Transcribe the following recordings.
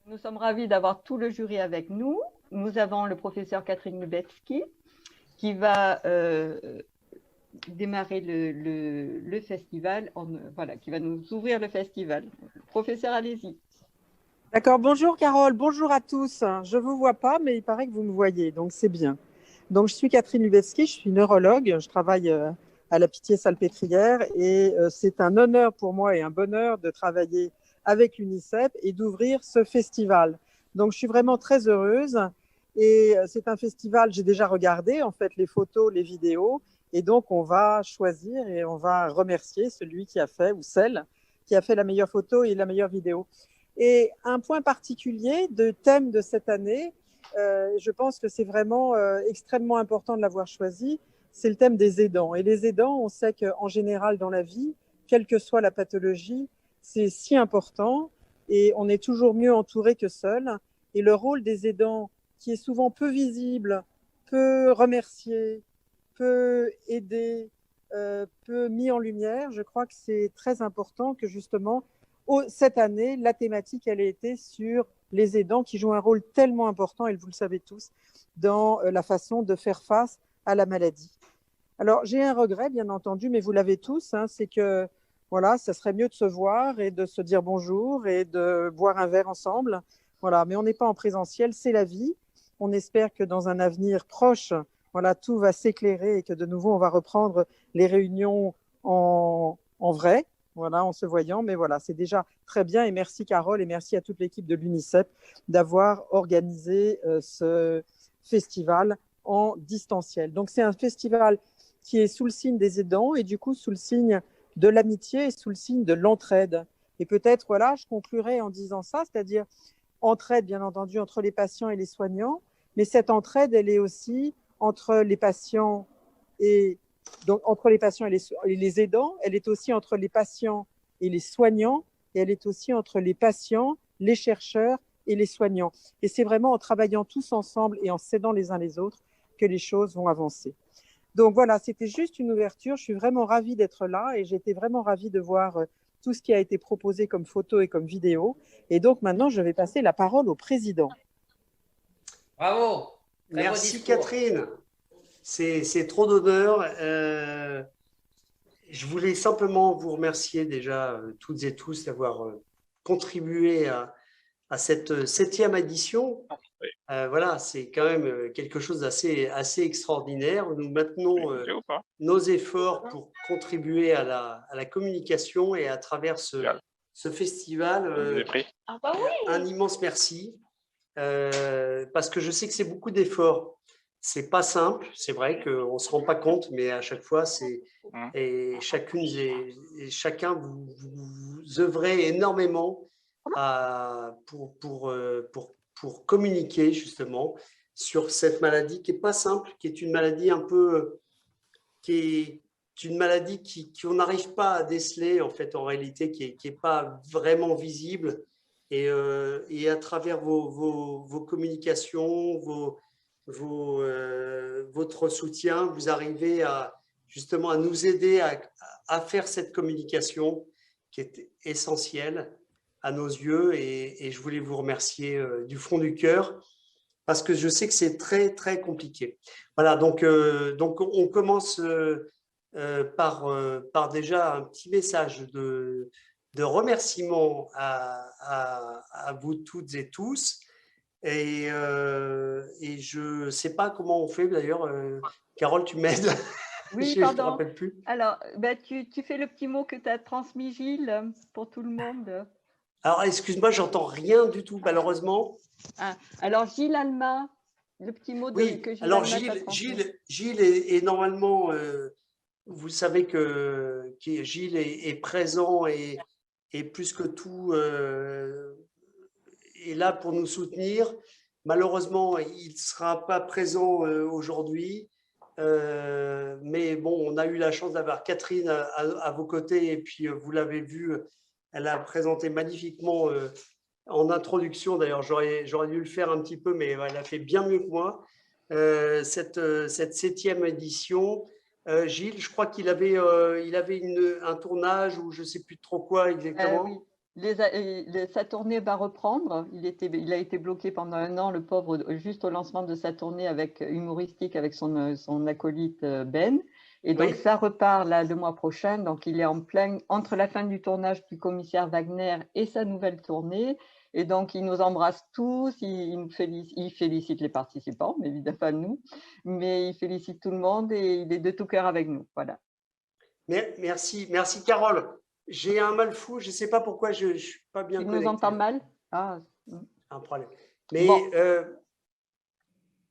Nous sommes ravis d'avoir tout le jury avec nous. Nous avons le professeur Catherine Lubetsky qui va démarrer le festival, voilà, qui va nous ouvrir le festival. Professeur, allez-y. D'accord, bonjour Carole, bonjour à tous. Je ne vous vois pas, mais il paraît que vous me voyez, donc c'est bien. Donc je suis Catherine Lubetsky, je suis neurologue, je travaille à la Pitié-Salpêtrière et c'est un honneur pour moi et un bonheur de travailler avec l'UNICEF et d'ouvrir ce festival. Donc je suis vraiment très heureuse et c'est un festival, j'ai déjà regardé en fait les photos, les vidéos et donc on va choisir et on va remercier celui qui a fait ou celle qui a fait la meilleure photo et la meilleure vidéo. Et un point particulier de thème de cette année, je pense que c'est vraiment extrêmement important de l'avoir choisi, c'est le thème des aidants. Et les aidants, on sait qu'en général dans la vie, quelle que soit la pathologie, c'est si important et on est toujours mieux entouré que seul. Et le rôle des aidants, qui est souvent peu visible, peu remercié, peu aidé, peu mis en lumière, je crois que c'est très important que justement cette année, la thématique, elle a été sur les aidants qui jouent un rôle tellement important, et vous le savez tous, dans la façon de faire face à la maladie. Alors, j'ai un regret, bien entendu, mais vous l'avez tous, hein, c'est que, voilà, ça serait mieux de se voir et de se dire bonjour et de boire un verre ensemble. Voilà, mais on n'est pas en présentiel, c'est la vie. On espère que dans un avenir proche, voilà, tout va s'éclairer et que de nouveau, on va reprendre les réunions en vrai, voilà, en se voyant. Mais voilà, c'est déjà très bien. Et merci Carole et merci à toute l'équipe de l'UNICEF d'avoir organisé ce festival en distanciel. Donc, c'est un festival qui est sous le signe des aidants et du coup sous le signe de l'amitié et sous le signe de l'entraide. Et peut-être, voilà, je conclurai en disant ça, c'est-à-dire entraide, bien entendu, entre les patients et les soignants, mais cette entraide, elle est aussi entre les patients et donc entre les patients et les aidants, elle est aussi entre les patients et les soignants, et elle est aussi entre les patients, les chercheurs et les soignants. Et c'est vraiment en travaillant tous ensemble et en s'aidant les uns les autres que les choses vont avancer. Donc voilà, c'était juste une ouverture. Je suis vraiment ravie d'être là et j'étais vraiment ravie de voir tout ce qui a été proposé comme photo et comme vidéo. Et donc maintenant, je vais passer la parole au président. Bravo, très beau Merci discours. Catherine, c'est trop d'honneur. Je voulais simplement vous remercier déjà toutes et tous d'avoir contribué à cette septième édition. Voilà, c'est quand même quelque chose d'assez extraordinaire. Nous maintenons nos efforts pour contribuer à la communication et à travers ce festival, un immense merci parce que je sais que c'est beaucoup d'efforts. C'est pas simple, c'est vrai qu'on ne se rend pas compte, mais à chaque fois, et chacun, vous œuvrez énormément pour communiquer justement sur cette maladie qui n'est pas simple, qui est une maladie un peu, qui est une maladie qu'on n'arrive pas à déceler en fait en réalité, qui est pas vraiment visible. Et à travers vos communications, votre soutien, vous arrivez justement à nous aider à faire cette communication qui est essentielle à nos yeux. Et je voulais vous remercier du fond du cœur parce que je sais que c'est très, très compliqué. Voilà, donc on commence par déjà un petit message de remerciement à vous toutes et tous. Et je ne sais pas comment on fait d'ailleurs. Carole, tu m'aides. Oui, Je ne me pardon. rappelle plus. Alors, bah, tu fais le petit mot que tu as transmis, Gilles, pour tout le monde. Alors, excuse-moi, j'entends rien du tout, malheureusement. Ah, alors, Gilles Alma, le petit mot Oui, que Gilles alors Alma t'a transmis. Gilles est normalement, vous savez que Gilles est présent et plus que tout est là pour nous soutenir. Malheureusement, il ne sera pas présent aujourd'hui. Mais bon, on a eu la chance d'avoir Catherine à vos côtés et puis vous l'avez vu, elle a présenté magnifiquement en introduction. D'ailleurs, j'aurais dû le faire un petit peu, mais elle a fait bien mieux que moi. Cette septième édition. Gilles, je crois qu'il avait un tournage ou je ne sais plus trop quoi Oui, exactement. Sa tournée va reprendre. Il a été bloqué pendant 1 an, le pauvre, juste au lancement de sa tournée humoristique avec son acolyte Ben. Et donc, Oui. ça repart là, le mois prochain. Donc, il est en plein entre la fin du tournage du commissaire Wagner et sa nouvelle tournée. Et donc, il nous embrasse tous. Il félicite les participants, mais évidemment pas nous. Mais il félicite tout le monde et il est de tout cœur avec nous. Voilà. Merci, merci Carole. J'ai un mal fou, je ne sais pas pourquoi je ne suis pas bien Tu connecté. nous entends mal? Ah. Un problème. Mais Bon.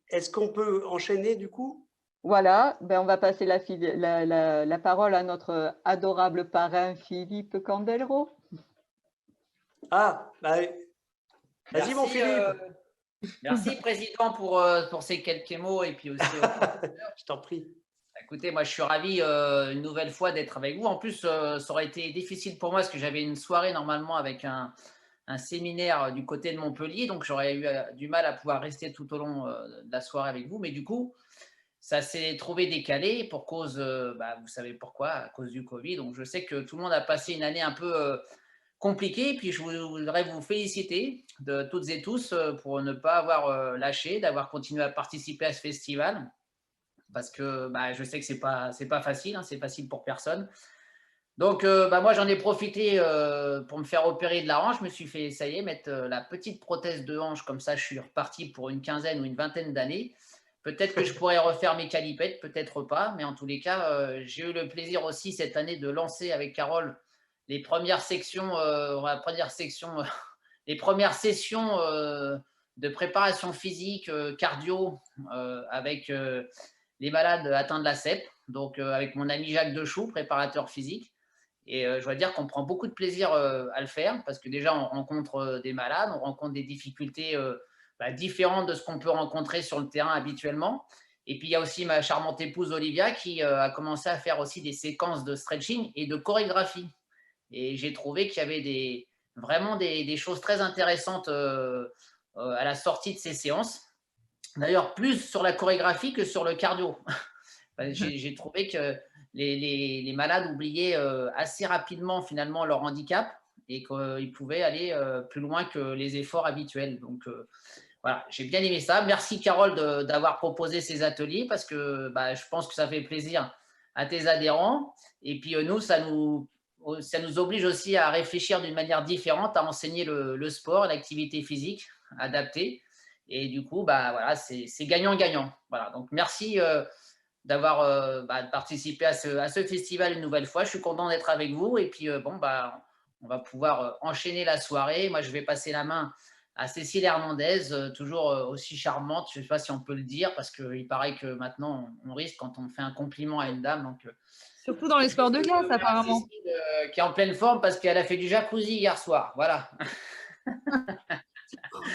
est-ce qu'on peut enchaîner du coup? Voilà, ben on va passer la parole à notre adorable parrain Philippe Candelro. Ah, bah, vas-y mon Philippe. Merci Président pour ces quelques mots et puis aussi. Je t'en prie. Écoutez, moi je suis ravi une nouvelle fois d'être avec vous. En plus, ça aurait été difficile pour moi parce que j'avais une soirée normalement avec un séminaire du côté de Montpellier, donc j'aurais eu du mal à pouvoir rester tout au long de la soirée avec vous. Mais du coup, ça s'est trouvé décalé pour cause, vous savez pourquoi, à cause du Covid. Donc je sais que tout le monde a passé une année un peu compliquée. Et puis je voudrais vous féliciter de toutes et tous pour ne pas avoir lâché, d'avoir continué à participer à ce festival. Parce que je sais que c'est pas facile, hein, c'est facile pour personne. Donc, moi, j'en ai profité pour me faire opérer de la hanche. Je me suis fait, ça y est, mettre la petite prothèse de hanche. Comme ça, je suis reparti pour une quinzaine ou une vingtaine d'années. Peut-être que je pourrais refaire mes calipettes, peut-être pas. Mais en tous les cas, j'ai eu le plaisir aussi cette année de lancer avec Carole les premières sections, les premières sessions de préparation physique, cardio, avec les malades atteints de la CEP, donc avec mon ami Jacques Dechoux, préparateur physique. Et je dois dire qu'on prend beaucoup de plaisir à le faire parce que déjà, on rencontre des malades, on rencontre des difficultés différentes de ce qu'on peut rencontrer sur le terrain habituellement. Et puis, il y a aussi ma charmante épouse Olivia qui a commencé à faire aussi des séquences de stretching et de chorégraphie. Et j'ai trouvé qu'il y avait vraiment des choses très intéressantes à la sortie de ces séances. D'ailleurs, plus sur la chorégraphie que sur le cardio. J'ai trouvé que les malades oubliaient assez rapidement finalement leur handicap et qu'ils pouvaient aller plus loin que les efforts habituels. Donc voilà, j'ai bien aimé ça. Merci Carole d'avoir proposé ces ateliers parce que je pense que ça fait plaisir à tes adhérents. Et puis nous, ça nous oblige aussi à réfléchir d'une manière différente, à enseigner le sport, l'activité physique adaptée. Et du coup, voilà, c'est gagnant-gagnant. Voilà, donc merci d'avoir participé à ce festival une nouvelle fois. Je suis content d'être avec vous. Et puis, on va pouvoir enchaîner la soirée. Moi, je vais passer la main à Cécile Hernandez, toujours aussi charmante. Je ne sais pas si on peut le dire, parce qu'il paraît que maintenant, on risque quand on fait un compliment à une dame. Donc, surtout dans les sports de glace, apparemment. Cécile, qui est en pleine forme parce qu'elle a fait du jacuzzi hier soir. Voilà.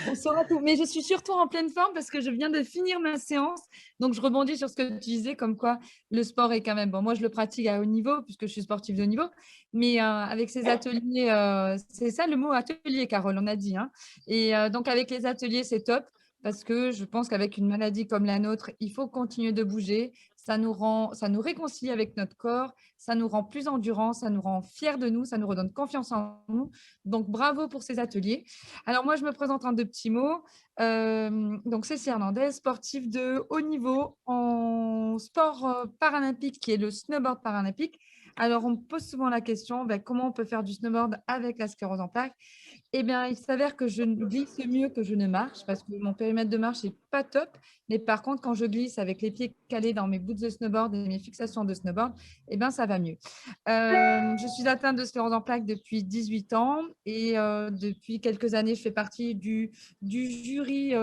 On saura tout. Mais je suis surtout en pleine forme parce que je viens de finir ma séance. Donc, je rebondis sur ce que tu disais, comme quoi le sport est quand même… Bon, moi, je le pratique à haut niveau puisque je suis sportive de haut niveau. Mais avec ces ateliers, c'est ça le mot atelier, Carole, on a dit. Hein. Et donc, avec les ateliers, c'est top parce que je pense qu'avec une maladie comme la nôtre, il faut continuer de bouger. Ça nous réconcilie avec notre corps, ça nous rend plus endurants, ça nous rend fiers de nous, ça nous redonne confiance en nous. Donc, bravo pour ces ateliers. Alors, moi, je me présente en 2 petits mots. Donc, Cécile Hernandez, sportive de haut niveau en sport paralympique, qui est le snowboard paralympique. Alors, on me pose souvent la question, comment on peut faire du snowboard avec la sclérose en plaques? Eh bien, il s'avère que je glisse mieux que je ne marche parce que mon périmètre de marche n'est pas top. Mais par contre, quand je glisse avec les pieds calés dans mes boots de snowboard et mes fixations de snowboard, eh bien, ça va mieux. Je suis atteinte de sclérose en plaques depuis 18 ans et depuis quelques années, je fais partie du jury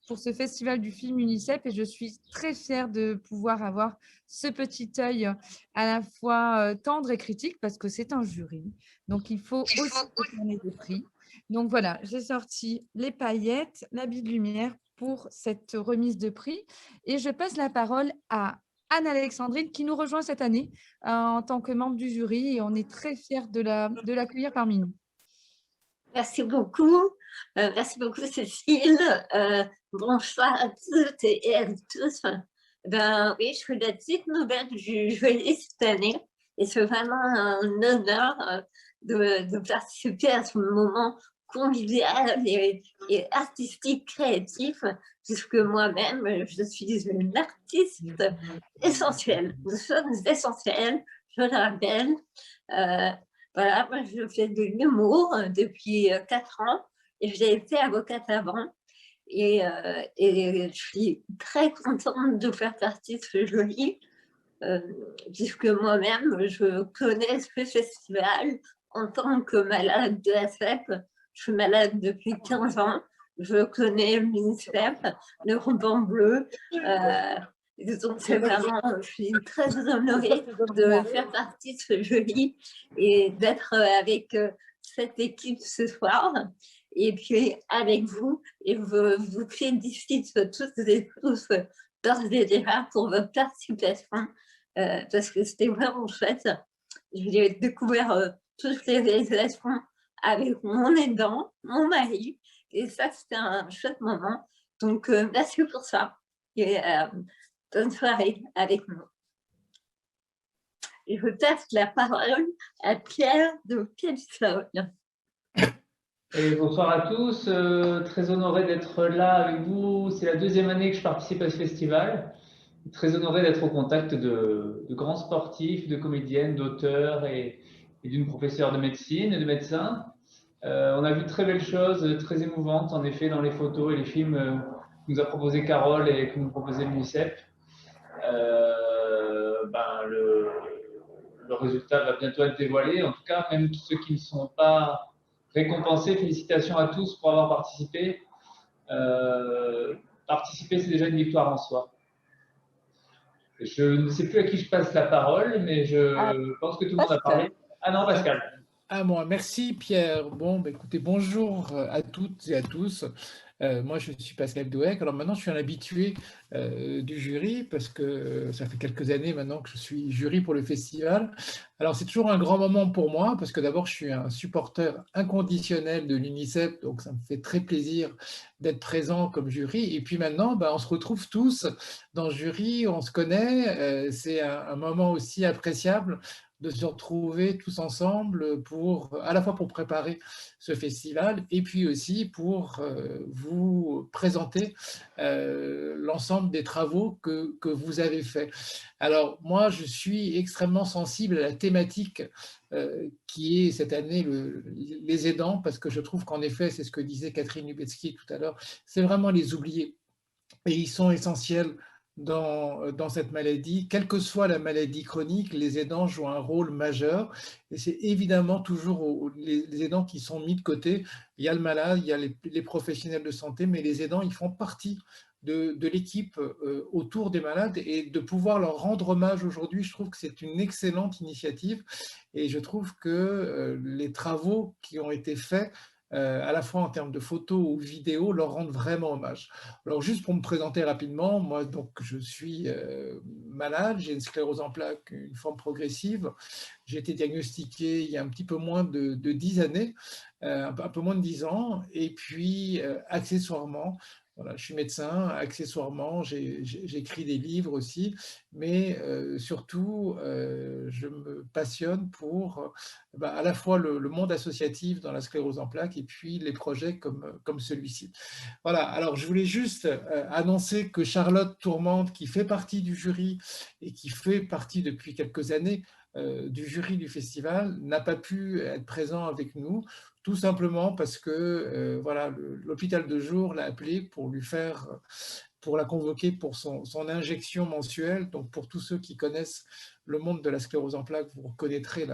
pour ce festival du film UNICEF et je suis très fière de pouvoir avoir ce petit œil à la fois tendre et critique parce que c'est un jury. Donc, il faut aussi donner des prix. Donc, voilà, j'ai sorti les paillettes, l'habit de lumière pour cette remise de prix et je passe la parole à Anne-Alexandrine qui nous rejoint cette année en tant que membre du jury et on est très fiers de l'accueillir parmi nous. Merci beaucoup Cécile. Bonsoir à toutes et à tous. Oui, je suis la petite nouvelle du jury cette année et c'est vraiment un honneur de participer à ce moment convivial et artistique, créatif, puisque moi-même, je suis une artiste essentielle. Nous sommes essentiels, je le rappelle. Voilà, moi, je fais de l'humour depuis 4 ans et j'ai été avocate avant. Et je suis très contente de faire partie de ce jury, puisque moi-même, je connais ce festival en tant que malade de la CEP. Je suis malade depuis 15 ans. Je connais l'UNICEF, le ruban bleu. Donc, c'est vraiment, je suis très honorée de faire partie de ce jury et d'être avec cette équipe ce soir. Et puis, avec vous, et vous félicite toutes et tous d'ores et déjà pour votre participation, parce que c'était vraiment chouette. J'ai découvert toutes les réalisations avec mon aidant, mon mari, et ça, c'était un chouette moment. Donc, merci pour ça. Et bonne soirée avec nous. Et je passe la parole à Pierre de Piedfol. Et bonsoir à tous, très honoré d'être là avec vous. C'est la 2e année que je participe à ce festival. Très honoré d'être au contact de grands sportifs, de comédiennes, d'auteurs et d'une professeure de médecine et de médecins. On a vu de très belles choses, très émouvantes en effet dans les photos et les films que nous a proposé Carole et que nous proposait l'UNICEF. Le résultat va bientôt être dévoilé. En tout cas, même tous ceux qui ne sont pas récompensés, félicitations à tous pour avoir participé. Participer, c'est déjà une victoire en soi. Je ne sais plus à qui je passe la parole, mais je pense que tout le monde a parlé. Ah non, Pascal. À moi, merci Pierre. Bon, bah, écoutez, bonjour à toutes et à tous. Moi, je suis Pascal Douek. Alors maintenant, je suis un habitué du jury parce que ça fait quelques années maintenant que je suis jury pour le festival. Alors, c'est toujours un grand moment pour moi parce que d'abord, je suis un supporter inconditionnel de l'UNICEF, donc ça me fait très plaisir d'être présent comme jury. Et puis maintenant, bah, on se retrouve tous dans le jury, on se connaît. C'est un moment aussi appréciable de se retrouver tous ensemble à la fois pour préparer ce festival et puis aussi pour vous présenter l'ensemble des travaux que vous avez faits. Alors moi, je suis extrêmement sensible à la thématique qui est cette année les aidants, parce que je trouve qu'en effet, c'est ce que disait Catherine Lubetsky tout à l'heure, c'est vraiment les oubliés. Et ils sont essentiels dans cette maladie. Quelle que soit la maladie chronique, les aidants jouent un rôle majeur. Et c'est évidemment toujours les aidants qui sont mis de côté. Il y a le malade, il y a les professionnels de santé, mais les aidants, ils font partie de l'équipe autour des malades. Et de pouvoir leur rendre hommage aujourd'hui, je trouve que c'est une excellente initiative. Et je trouve que les travaux qui ont été faits, à la fois en termes de photos ou vidéos, leur rendent vraiment hommage. Alors juste pour me présenter rapidement, moi donc je suis malade, j'ai une sclérose en plaques, une forme progressive. J'ai été diagnostiqué il y a un petit peu moins de 10 années, un peu moins de 10 ans, et puis accessoirement, voilà, je suis médecin, accessoirement, j'écris des livres aussi, mais surtout, je me passionne pour à la fois le monde associatif dans la sclérose en plaques et puis les projets comme celui-ci. Voilà, alors je voulais juste annoncer que Charlotte Tourmente, qui fait partie du jury et qui fait partie depuis quelques années du jury du festival, n'a pas pu être présent avec nous, tout simplement parce que voilà, l'hôpital de jour l'a appelée pour la convoquer pour son injection mensuelle. Donc pour tous ceux qui connaissent le monde de la sclérose en plaques, vous reconnaîtrez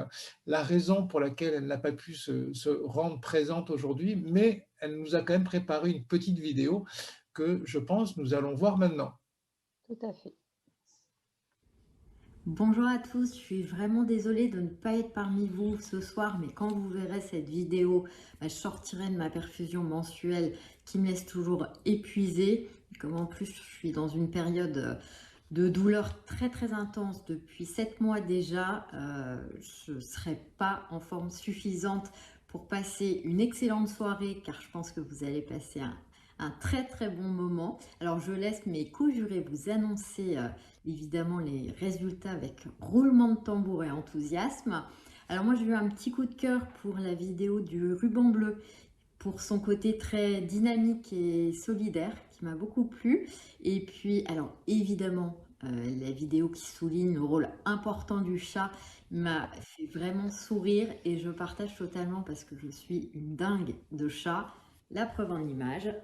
la raison pour laquelle elle n'a pas pu se rendre présente aujourd'hui, mais elle nous a quand même préparé une petite vidéo que je pense nous allons voir maintenant. Tout à fait. Bonjour à tous, je suis vraiment désolée de ne pas être parmi vous ce soir, mais quand vous verrez cette vidéo, je sortirai de ma perfusion mensuelle qui me laisse toujours épuisée. Comme en plus je suis dans une période de douleur très très intense depuis 7 mois déjà, je ne serai pas en forme suffisante pour passer une excellente soirée, car je pense que vous allez passer un très très bon moment. Alors je laisse mes co-jurés vous annoncer évidemment les résultats avec roulement de tambour et enthousiasme. Alors moi, j'ai eu un petit coup de cœur pour la vidéo du ruban bleu, pour son côté très dynamique et solidaire, qui m'a beaucoup plu. Et puis, alors évidemment, la vidéo qui souligne le rôle important du chat m'a fait vraiment sourire et je partage totalement parce que je suis une dingue de chat. La preuve en image.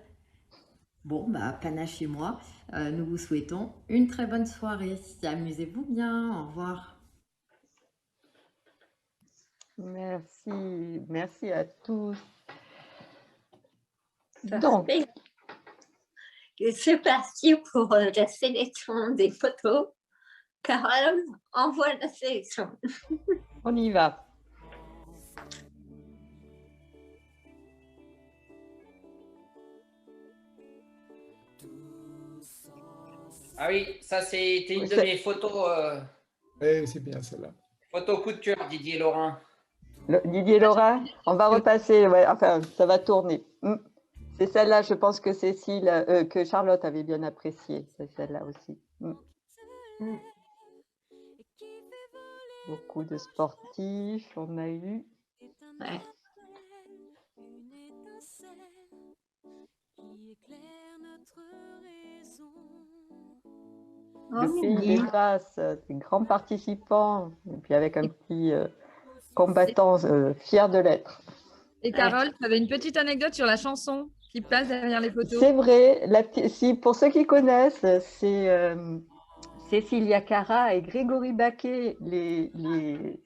Bon, bah, panache chez moi. Nous vous souhaitons une très bonne soirée. Amusez-vous bien. Au revoir. Merci, merci à tous. Donc, Parfait. Et c'est parti pour la sélection des photos. Carole, envoie la sélection. on y va. Ah oui, ça c'était une de mes photos, Oui, c'est bien celle-là. photo coup de cœur, Didier Laurin. Didier Laura, on va repasser, ouais, enfin, ça va tourner. C'est celle-là, je pense que Cécile, que Charlotte avait bien appréciée, c'est celle-là aussi. Beaucoup de sportifs, on a eu. Ouais. Le pays des grâces, des grands participants, et puis avec un petit combattant fier de l'être. Et Carole, tu avais une petite anecdote sur la chanson qui passe derrière les photos. C'est vrai, si, pour ceux qui connaissent, c'est Cécilia Cara et Grégory Baquet.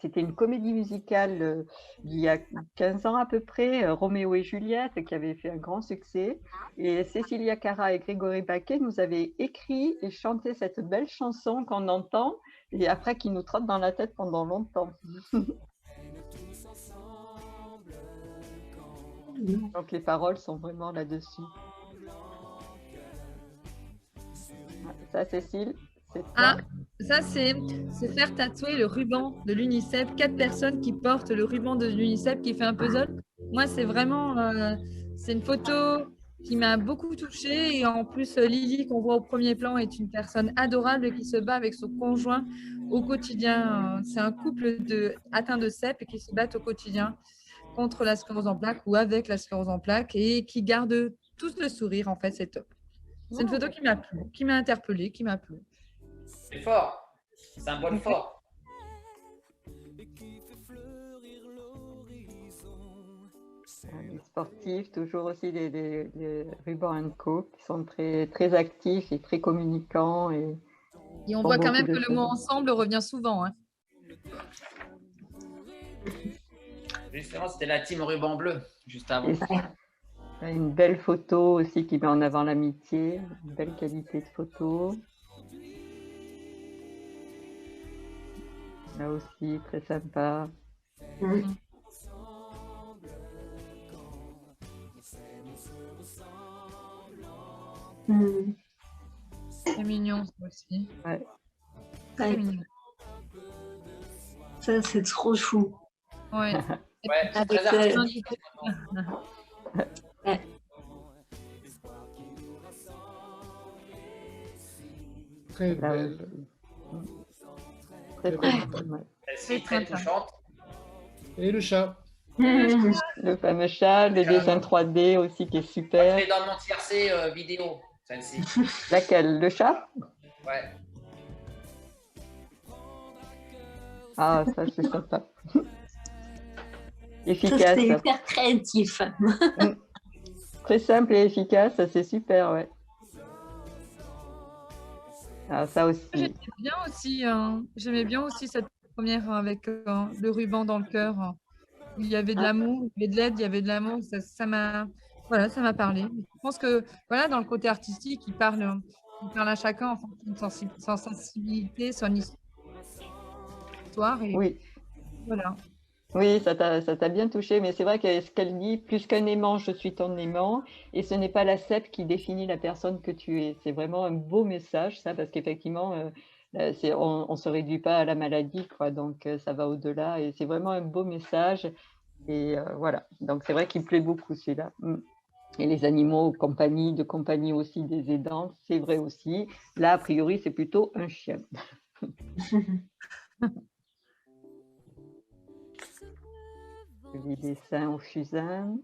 C'était une comédie musicale il y a 15 ans à peu près, Roméo et Juliette, qui avait fait un grand succès. Et Cécilia Cara et Grégory Baquet nous avaient écrit et chanté cette belle chanson qu'on entend et après qui nous trotte dans la tête pendant longtemps. Donc les paroles sont vraiment là-dessus. Ça, Cécile, c'est toi. Ah, ça c'est faire tatouer le ruban de l'UNICEF. 4 personnes qui portent le ruban de l'UNICEF qui fait un puzzle. Moi, c'est vraiment, c'est une photo qui m'a beaucoup touchée. Et en plus, Lily, qu'on voit au premier plan, est une personne adorable qui se bat avec son conjoint au quotidien. C'est un couple atteint de CEP et qui se battent au quotidien contre la sclérose en plaques ou avec la sclérose en plaques et qui gardent tous le sourire. En fait, c'est top. C'est une photo qui m'a plu, qui m'a interpellée, qui m'a plu. C'est fort, symbole fort. Les sportifs, toujours aussi les Ruban & Co, qui sont très, très actifs et très communicants. Et on voit quand même que le mot ensemble revient souvent. Hein. Justement, c'était la team ruban bleu, juste avant. Une belle photo aussi qui met en avant l'amitié, une belle qualité de photo. Là aussi, très sympa. C'est mignon, ça aussi. Ouais. C'est mignon. Ça, c'est trop chou. Ouais. Ouais, c'est très artistique. Très belle. Très belle. Celle-ci, très touchante. Et le chat. Le fameux chat, le dessin 3D aussi qui est super. Je l'ai dans mon tiercé vidéo, celle-ci. Laquelle? Le chat? Ouais. Ah, ça, c'est sympa. Efficace. C'est hyper créatif. Très simple et efficace, c'est super, ouais. Ah, ça aussi. J'aimais bien aussi, j'aimais bien aussi cette première avec le ruban dans le cœur. Il y avait de l'amour, il y avait de l'aide, il y avait de l'amour. Ça m'a parlé. Je pense que voilà, dans le côté artistique, il parle à chacun en fonction de son sensibilité, son histoire. Et oui. Voilà. Oui, ça t'a bien touché, mais c'est vrai que ce qu'elle dit, plus qu'un aimant, je suis ton aimant, et ce n'est pas la CEP qui définit la personne que tu es. C'est vraiment un beau message, ça, parce qu'effectivement, on ne se réduit pas à la maladie, quoi, donc ça va au-delà, et c'est vraiment un beau message, et voilà. Donc c'est vrai qu'il plaît beaucoup, celui-là. Et les animaux de compagnie aussi des aidants, c'est vrai aussi. Là, a priori, c'est plutôt un chien. Les dessins au fusain.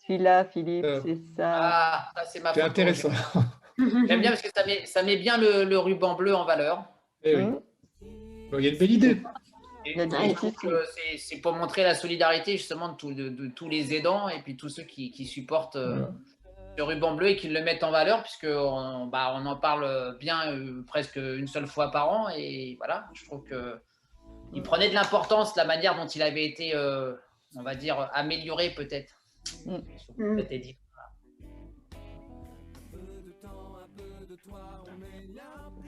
Celui-là, Philippe, c'est ça. Ah, ça, c'est ma C'est photo. intéressant. J'aime bien parce que ça met bien le ruban bleu en valeur. Eh oui. Bon, il y a une belle idée. Et Il y a je des trouve petits- que c'est pour montrer la solidarité justement de tous les aidants et puis tous ceux qui supportent le ruban bleu et qui le mettent en valeur, puisqu'on on en parle bien presque une seule fois par an. Et voilà, je trouve qu'il prenait de l'importance, la manière dont il avait été, on va dire, amélioré peut-être. C'était dit.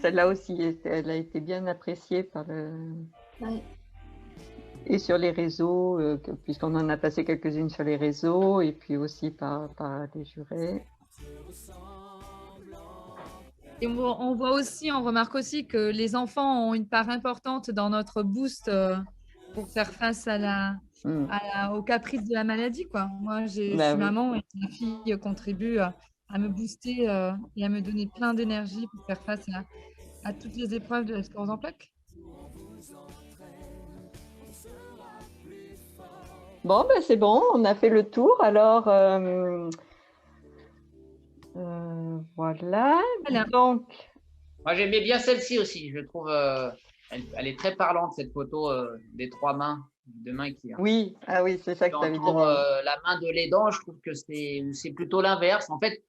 Celle-là aussi, elle a été bien appréciée par et sur les réseaux, puisqu'on en a passé quelques-unes sur les réseaux, et puis aussi par les jurés. Et on voit aussi, on remarque aussi que les enfants ont une part importante dans notre boost pour faire face aux caprices de la maladie, quoi. Moi, je suis maman et ma fille contribue à me booster et à me donner plein d'énergie pour faire face à toutes les épreuves de la sclérose en plaques. Bon, ben c'est bon, on a fait le tour. Alors, voilà. Donc, moi, j'aimais bien celle-ci aussi. Je trouve, elle est très parlante, cette photo des trois mains, deux mains qui. Oui, ah oui, c'est ça que tu avais dit. La main de l'aidant, je trouve que c'est plutôt l'inverse. En fait,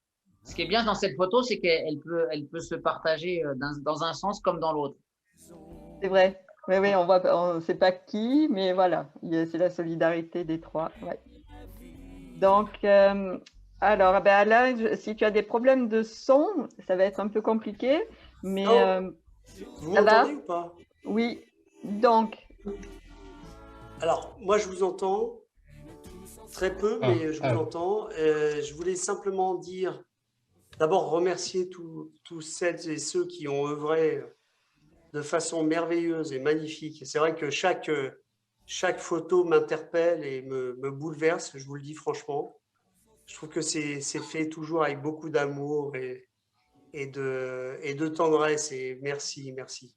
ce qui est bien dans cette photo, c'est qu'elle peut se partager dans un sens comme dans l'autre. C'est vrai. Oui, oui, on ne sait pas qui, mais voilà, c'est la solidarité des trois. Ouais. Donc, alors, ben Alain, si tu as des problèmes de son, ça va être un peu compliqué, mais vous m'entendez ou pas? Oui, donc. Alors, moi, je vous entends très peu, mais je vous entends. Je voulais simplement dire, d'abord remercier tous celles et ceux qui ont œuvré de façon merveilleuse et magnifique. Et c'est vrai que chaque photo m'interpelle et me bouleverse, je vous le dis franchement. Je trouve que c'est fait toujours avec beaucoup d'amour et de tendresse. Et merci, merci.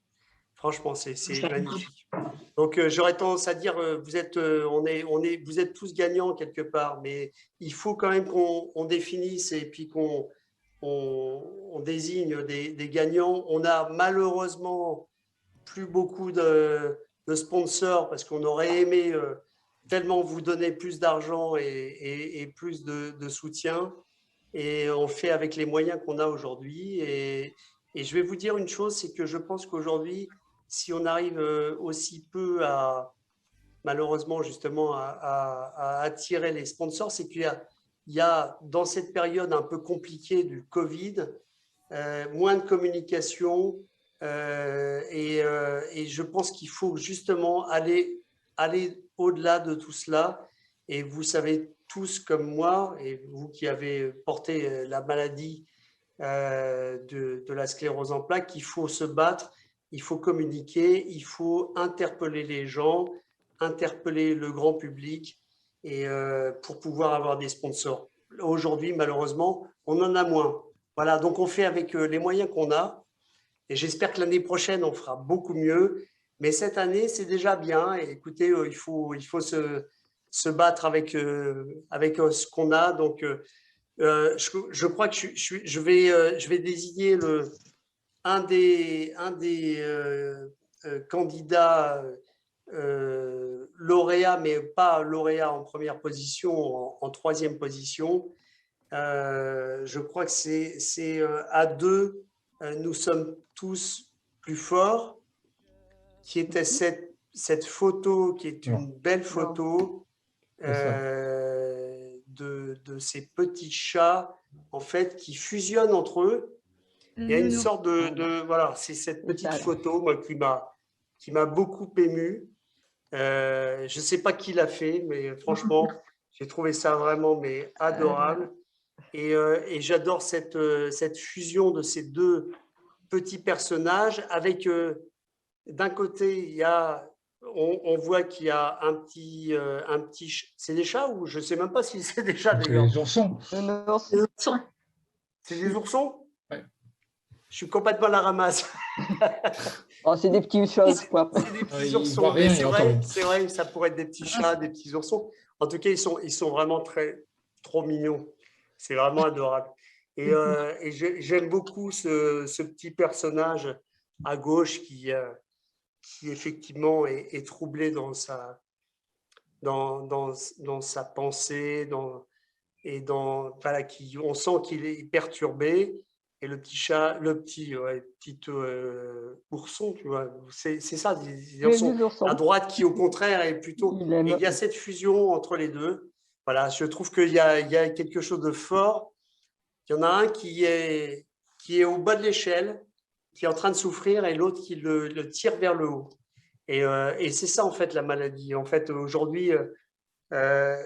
Franchement, c'est magnifique. Donc, j'aurais tendance à dire, vous êtes tous gagnants quelque part, mais il faut quand même qu'on définisse et puis qu'on désigne des gagnants. On a malheureusement plus beaucoup de sponsors parce qu'on aurait aimé tellement vous donner plus d'argent et plus de soutien. Et on fait avec les moyens qu'on a aujourd'hui. Et je vais vous dire une chose, c'est que je pense qu'aujourd'hui, si on arrive aussi peu malheureusement justement à attirer les sponsors, c'est qu'il y a dans cette période un peu compliquée du Covid, moins de communication et je pense qu'il faut justement aller au-delà de tout cela. Et vous savez tous comme moi, et vous qui avez porté la maladie de la sclérose en plaques, qu'il faut se battre, il faut communiquer, il faut interpeller les gens, interpeller le grand public et pour pouvoir avoir des sponsors. Aujourd'hui, malheureusement, on en a moins. Voilà, donc on fait avec les moyens qu'on a et j'espère que l'année prochaine, on fera beaucoup mieux. Mais cette année, c'est déjà bien. Et écoutez, il faut se battre avec ce qu'on a. Donc, je crois que je vais désigner un des candidats lauréats, mais pas lauréat en première position, en troisième position. Je crois que c'est à deux, nous sommes tous plus forts, qui était cette photo, qui est une belle photo de ces petits chats, en fait, qui fusionnent entre eux. Il y a une sorte voilà, c'est cette petite photo, moi, qui m'a beaucoup ému. Je ne sais pas qui l'a fait, mais franchement, j'ai trouvé ça vraiment adorable. Et j'adore cette fusion de ces deux petits personnages avec, d'un côté, on voit qu'il y a un petit c'est des chats ou je ne sais même pas si c'est des chats d'ailleurs. Des oursons. C'est des oursons? Ouais. je suis complètement à la ramasse. Oh, c'est des petites choses, quoi. C'est des petits Il oursons. voit rien, Mais il entend rien. c'est vrai, ça pourrait être des petits chats, des petits oursons. En tout cas, ils sont vraiment trop mignons. C'est vraiment adorable. Et j'aime beaucoup ce petit personnage à gauche qui effectivement est troublé dans sa pensée, voilà, on sent qu'il est perturbé. Et le petit chat, petit ourson, tu vois, c'est ça, des oursons. À droite qui au contraire est plutôt. Et il y a cette fusion entre les deux. Voilà, je trouve qu'il y a quelque chose de fort. Il y en a un qui est au bas de l'échelle, qui est en train de souffrir, et l'autre qui le tire vers le haut. Et c'est ça en fait la maladie. En fait, aujourd'hui, la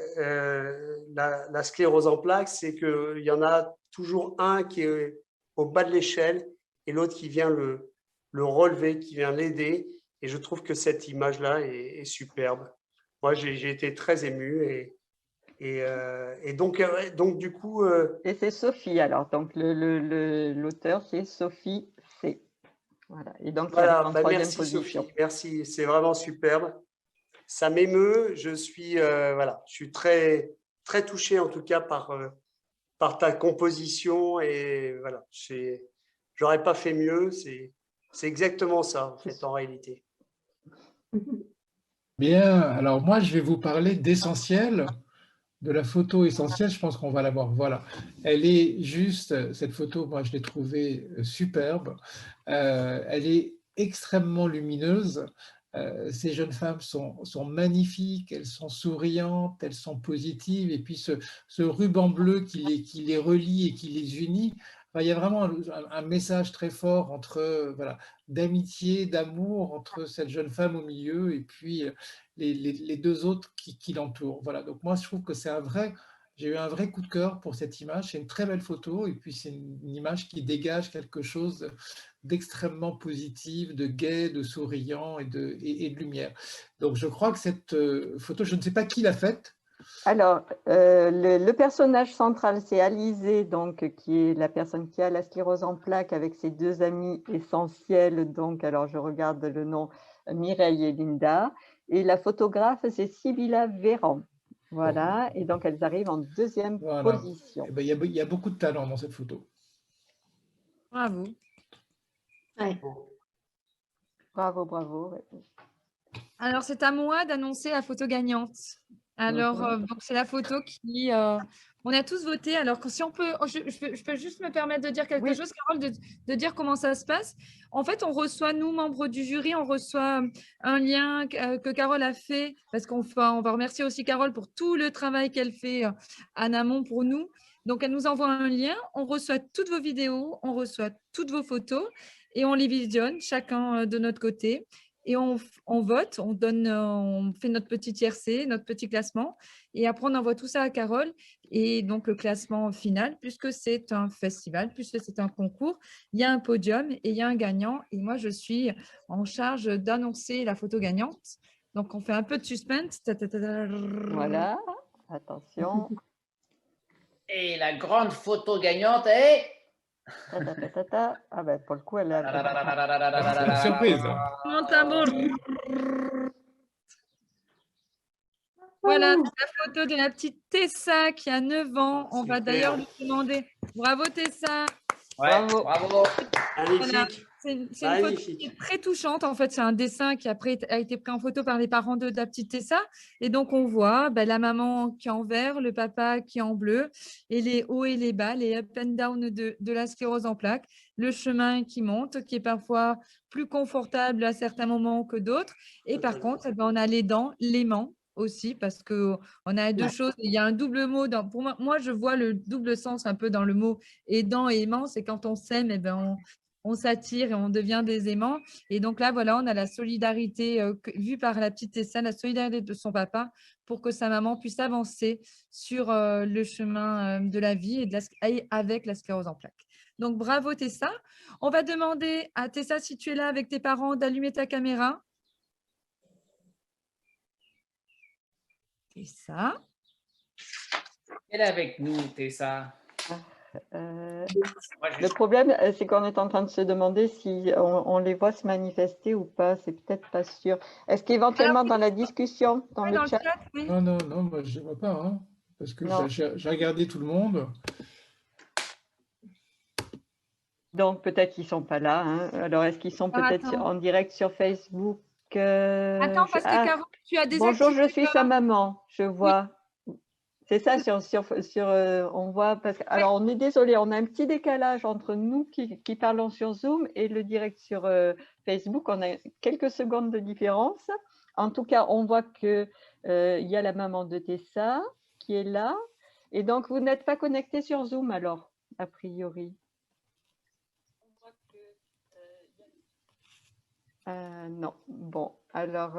sclérose en plaques, c'est qu'il y en a toujours un qui est au bas de l'échelle et l'autre qui vient le relever, qui vient l'aider. Et je trouve que cette image-là est superbe. Moi, j'ai été très ému et donc du coup. Et c'est Sophie alors. Donc l'auteur c'est Sophie C. Voilà. Et donc voilà, en troisième merci position. Sophie, merci, c'est vraiment superbe. Ça m'émeut. Je suis très très touché en tout cas par ta composition et voilà. J'aurais pas fait mieux. C'est exactement ça en fait en réalité. Bien, alors moi je vais vous parler d'essentiel, de la photo essentielle, je pense qu'on va la voir. Voilà, elle est juste, cette photo, moi je l'ai trouvée superbe, elle est extrêmement lumineuse. Ces jeunes femmes sont magnifiques, elles sont souriantes, elles sont positives, et puis ce ruban bleu qui les relie et qui les unit, enfin, il y a vraiment un message très fort entre, voilà, d'amitié, d'amour entre cette jeune femme au milieu et puis les deux autres qui l'entourent. Voilà, donc moi je trouve que j'ai eu un vrai coup de cœur pour cette image. C'est une très belle photo et puis c'est une image qui dégage quelque chose d'extrêmement positif, de gai, de souriant et de lumière. Donc je crois que cette photo, je ne sais pas qui l'a faite. Alors, le personnage central, c'est Alizée, donc, qui est la personne qui a la sclérose en plaques avec ses deux amis essentiels. Donc, alors je regarde le nom, Mireille et Linda. Et la photographe, c'est Sybilla Véran. Voilà, et donc elles arrivent en deuxième position. Eh ben, il y a beaucoup de talent dans cette photo. Bravo. Ouais. Bravo, bravo. Alors, c'est à moi d'annoncer la photo gagnante. Alors, donc c'est la photo qui… on a tous voté. Alors, si on peut… je peux juste me permettre de dire quelque chose, Carole, de dire comment ça se passe. En fait, on reçoit, nous, membres du jury, on reçoit un lien que Carole a fait, parce on va remercier aussi Carole pour tout le travail qu'elle fait en amont pour nous. Donc, elle nous envoie un lien, on reçoit toutes vos vidéos, on reçoit toutes vos photos et on les visionne, chacun de notre côté. Et on vote, on fait notre petit tiercé, notre petit classement. Et après, on envoie tout ça à Carole. Et donc, le classement final, puisque c'est un festival, puisque c'est un concours, il y a un podium et il y a un gagnant. Et moi, je suis en charge d'annoncer la photo gagnante. Donc, on fait un peu de suspense. Voilà, attention. Et la grande photo gagnante est… Ah ben, pour le coup, elle a… C'est une surprise. Mon tambour. Voilà, la photo de la petite Tessa qui a 9 ans. On va d'ailleurs lui demander… Bravo Tessa. Ouais, bravo. Voilà. C'est une photo qui est très touchante. En fait, c'est un dessin qui après a été pris en photo par les parents de la petite Tessa. Et donc, on voit la maman qui est en vert, le papa qui est en bleu, et les hauts et les bas, les up and down de la sclérose en plaques, le chemin qui monte, qui est parfois plus confortable à certains moments que d'autres. Et par contre, on a les dents, l'aimant aussi, parce qu'on a deux choses. Il y a un double mot. Pour moi, je vois le double sens un peu dans le mot aidant et aimant. C'est quand on s'aime, on s'attire et on devient des aimants. Et donc là, voilà, on a la solidarité vue par la petite Tessa, la solidarité de son papa pour que sa maman puisse avancer sur le chemin de la vie et avec la sclérose en plaques. Donc, bravo Tessa. On va demander à Tessa, si tu es là avec tes parents, d'allumer ta caméra. Tessa. Elle est avec nous, Tessa. Le problème, c'est qu'on est en train de se demander si on les voit se manifester ou pas. C'est peut-être pas sûr. Est-ce qu'éventuellement dans la discussion, dans le chat, oui. Non, non, non, moi je ne vois pas, hein, parce que Non. j'ai regardé tout le monde. donc peut-être qu'ils sont pas là. hein. Alors, est-ce qu'ils sont peut-être attends. en direct sur Facebook Attends, parce que Carole, tu as Bonjour, désactivé. je suis sa maman. Je vois. C'est ça, on voit. Alors, on est désolé, on a un petit décalage entre nous qui parlons sur Zoom et le direct sur Facebook. On a quelques secondes de différence. En tout cas, on voit qu'il y a la maman de Tessa qui est là. Et donc, vous n'êtes pas connecté sur Zoom alors, a priori. Non. Bon, alors,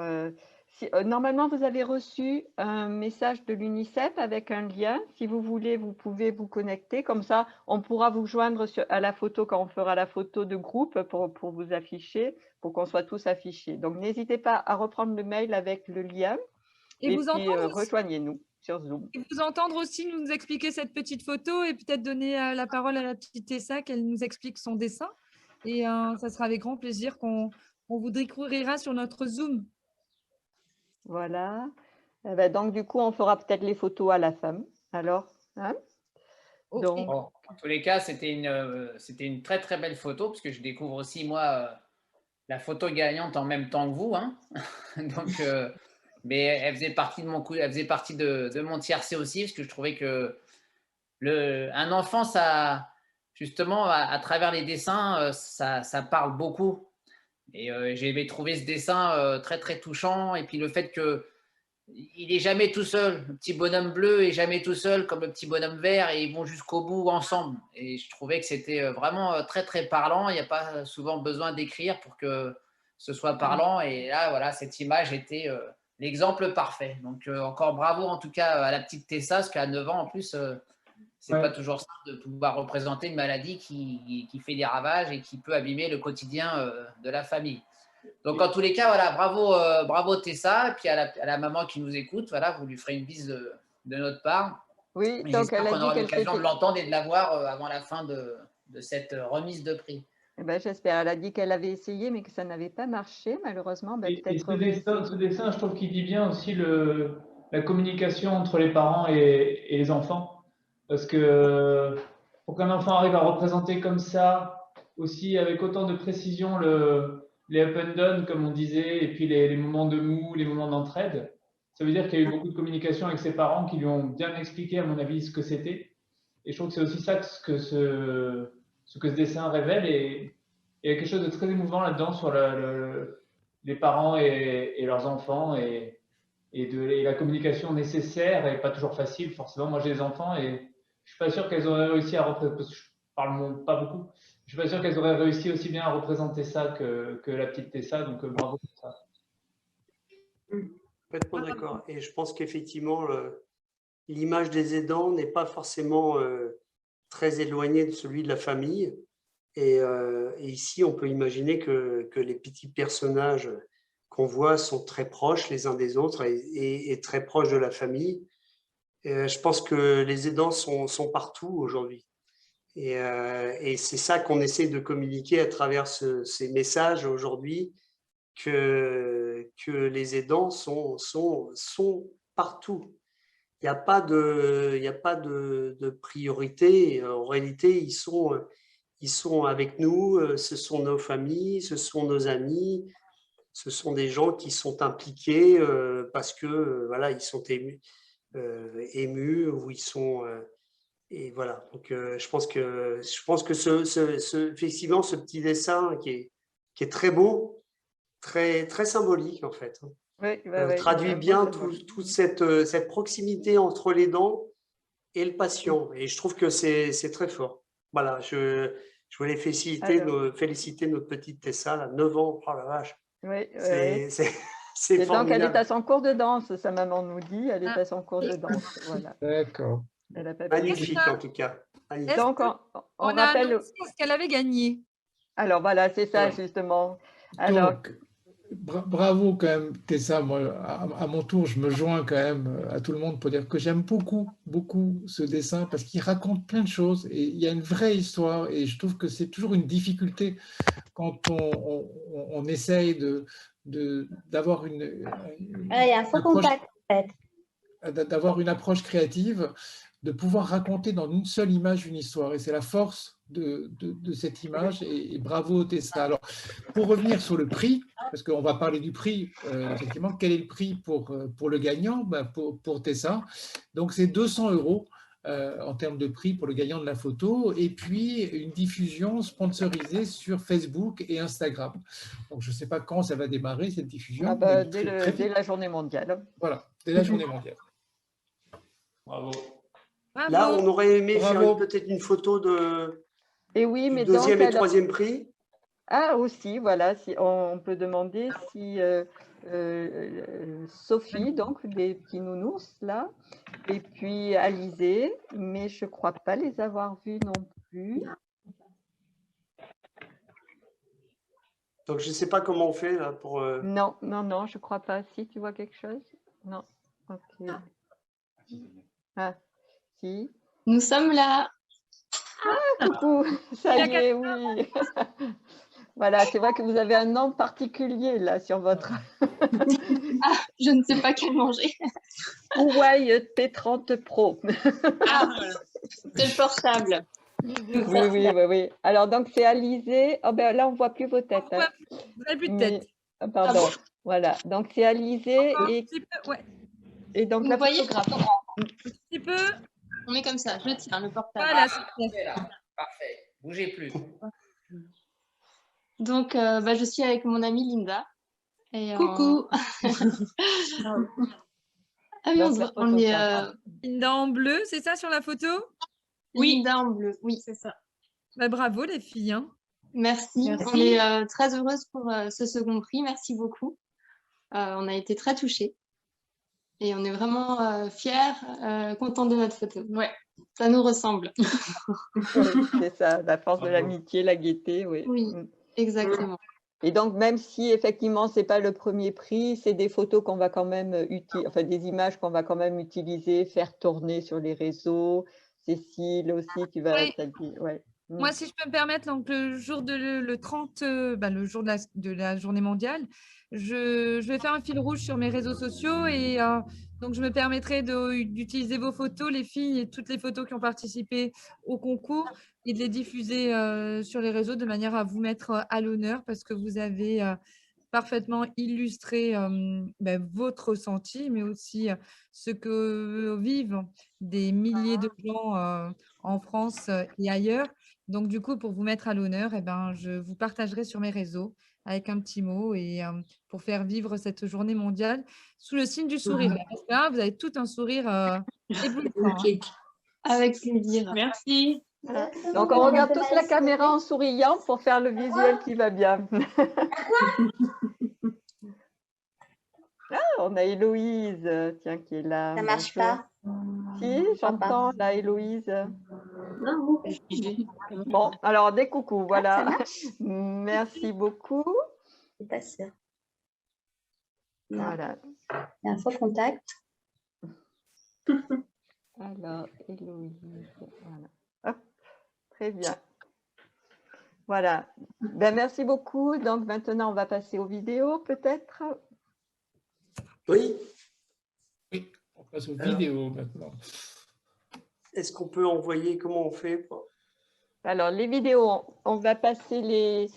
normalement, vous avez reçu un message de l'UNICEF avec un lien. Si vous voulez, vous pouvez vous connecter. Comme ça, on pourra vous joindre à la photo quand on fera la photo de groupe pour vous afficher, pour qu'on soit tous affichés. Donc, n'hésitez pas à reprendre le mail avec le lien et vous puis rejoignez-nous sur Zoom. Et vous entendre aussi nous expliquer cette petite photo et peut-être donner la parole à la petite Tessa, qu'elle nous explique son dessin. Et ça sera avec grand plaisir qu'on vous découvrira sur notre Zoom. Voilà. Donc, du coup, on fera peut-être les photos à la fin. Alors, hein? Donc, en tous les cas, c'était une très très belle photo parce que je découvre aussi moi la photo gagnante en même temps que vous. Hein. Donc, mais elle faisait partie de mon coup, elle faisait partie de mon tiercé aussi parce que je trouvais que un enfant, ça justement à travers les dessins, ça parle beaucoup. Et j'ai trouvé ce dessin très très touchant. Et puis le fait que il est jamais tout seul. Le petit bonhomme bleu est jamais tout seul comme le petit bonhomme vert et ils vont jusqu'au bout ensemble. Et je trouvais que c'était vraiment très très parlant. Il n'y a pas souvent besoin d'écrire pour que ce soit parlant. Et là, voilà, cette image était l'exemple parfait. Donc encore bravo en tout cas à la petite Tessa, parce qu'à 9 ans en plus, c'est pas toujours simple de pouvoir représenter une maladie qui fait des ravages et qui peut abîmer le quotidien de la famille. Donc, en tous les cas, voilà, bravo Tessa. Et puis à la maman qui nous écoute, voilà, vous lui ferez une bise de notre part. Oui, et donc j'espère qu'on aura l'occasion s'était... de l'entendre et de la voir avant la fin de cette remise de prix. Eh ben, j'espère. Elle a dit qu'elle avait essayé, mais que ça n'avait pas marché, malheureusement. Ben, Et ce dessin, je trouve qu'il dit bien aussi la communication entre les parents et les enfants. Parce que pour qu'un enfant arrive à représenter comme ça, aussi avec autant de précision les up and down, comme on disait, et puis les moments de mou, les moments d'entraide, ça veut dire qu'il y a eu beaucoup de communication avec ses parents qui lui ont bien expliqué, à mon avis, ce que c'était. Et je trouve que c'est aussi ça que ce dessin révèle. Et il y a quelque chose de très émouvant là-dedans sur les parents et leurs enfants et la communication nécessaire et pas toujours facile, forcément. Moi, j'ai des enfants et je suis pas sûr qu'elles auraient réussi à représenter, parce que je parle pas beaucoup, je suis pas sûr qu'elles auraient réussi aussi bien à représenter ça que la petite Tessa, donc bravo pour ça. Complètement d'accord. Et je pense qu'effectivement, l'image des aidants n'est pas forcément très éloignée de celui de la famille. Et ici, on peut imaginer que les petits personnages qu'on voit sont très proches les uns des autres et très proches de la famille. Et je pense que les aidants sont partout aujourd'hui. Et c'est ça qu'on essaie de communiquer à travers ces messages aujourd'hui, que les aidants sont partout. Il n'y a pas de priorité. En réalité, ils sont avec nous, ce sont nos familles, ce sont nos amis, ce sont des gens qui sont impliqués parce que voilà, ils sont émus ou ils sont et voilà. Donc je pense que effectivement ce petit dessin qui est très beau, très très symbolique en fait. Traduit bien toute cette proximité entre les dents et le patient. Et je trouve que c'est très fort. Voilà, je voulais féliciter notre petite Tessa, là, 9 ans, oh la vache. Oui, c'est formidable. Donc, elle est à son cours de danse, sa maman nous dit, elle est à son cours de danse. Voilà. D'accord. Magnifique en tout cas. Donc, on rappelle ce qu'elle avait gagné. Alors, voilà, c'est ça justement. Alors, Bravo quand même, Tessa. Moi, à mon tour, je me joins quand même à tout le monde pour dire que j'aime beaucoup, beaucoup ce dessin parce qu'il raconte plein de choses et il y a une vraie histoire et je trouve que c'est toujours une difficulté quand on essaye d'avoir Il y a un faux approche, contact, en fait. d'avoir une approche créative, de pouvoir raconter dans une seule image une histoire. Et c'est la force de cette image. Et bravo, Tessa. Alors, pour revenir sur le prix, parce qu'on va parler du prix, effectivement, quel est le prix pour le gagnant? Ben, pour Tessa. Donc, c'est 200 € en termes de prix pour le gagnant de la photo, et puis une diffusion sponsorisée sur Facebook et Instagram. Donc, je ne sais pas quand ça va démarrer, cette diffusion. Ah bah, dès la journée mondiale. Voilà, dès la journée mondiale. Bravo. Là, on aurait aimé Bravo. faire peut-être une photo de Et oui, mais du deuxième donc, et troisième prix. Ah, aussi, voilà, si, on peut demander si Sophie, donc des petits nounours là, et puis Alizé, mais je ne crois pas les avoir vus non plus. Donc, je ne sais pas comment on fait là pour. Non, non, non, je ne crois pas. Si, tu vois quelque chose? Non. Ok. Ah, si. Nous sommes là. Ah, coucou, ça y est, oui. Voilà, c'est vrai que vous avez un nom particulier là sur votre. Ah, je ne sais pas quel manger. Huawei P30 Pro. Ah, c'est le portable. Oui, oui, oui, oui. Alors, donc, c'est Alizé. Oh, ben, là, on ne voit plus vos têtes. Hein. Vous n'avez plus de tête. Ah, pardon. Ah bon? Voilà. Donc, c'est Alizé. Un Et, petit peu, ouais. et donc, Vous la voyez, photographe. Un petit peu. on est comme ça. Je tiens le portable. Voilà, Parfait, là. Parfait. Bougez plus. Donc, je suis avec mon amie Linda. Et, Coucou. Ah oui, Donc, on est Linda en bleu, c'est ça sur la photo? oui. Linda en bleu. Oui, c'est ça. Bah, bravo les filles. Hein. Merci. Merci. On est très heureuse pour ce second prix. Merci beaucoup. On a été très touchés. Et on est vraiment fiers, contents de notre photo. Ouais, ça nous ressemble. Oui, c'est ça, la force de l'amitié, la gaieté. Oui. Oui, exactement. Et donc, même si effectivement, ce n'est pas le premier prix, c'est des photos qu'on va quand même utiliser, enfin des images qu'on va quand même utiliser, faire tourner sur les réseaux. Cécile aussi, tu vas. Oui. Ouais. Moi, si je peux me permettre, donc le jour de le 30, le jour de la journée mondiale, je vais faire un fil rouge sur mes réseaux sociaux et donc je me permettrai d'utiliser vos photos, les filles, et toutes les photos qui ont participé au concours et de les diffuser sur les réseaux de manière à vous mettre à l'honneur parce que vous avez parfaitement illustré votre ressenti, mais aussi ce que vivent des milliers de gens en France et ailleurs. Donc, du coup, pour vous mettre à l'honneur, je vous partagerai sur mes réseaux avec un petit mot et pour faire vivre cette journée mondiale sous le signe du sourire. Là, parce que là, vous avez tout un sourire éblouissant. Hein. Avec plaisir. Merci. Donc, on regarde tous la caméra en souriant pour faire le visuel qui va bien. Ah, on a Héloïse, tiens, qui est là. Ça marche pas. Si, j'entends la Héloïse. Non. Bon, alors des coucous, voilà. ça marche. Merci beaucoup. C'est pas sûr. Non. Voilà. Il y a un faux contact. Alors, Héloïse, voilà. Hop, très bien. Voilà. Ben, merci beaucoup. Donc, maintenant, on va passer aux vidéos, peut-être. Oui. Oui, on passe aux vidéos maintenant. Est-ce qu'on peut envoyer, comment on fait? Alors, les vidéos, on va passer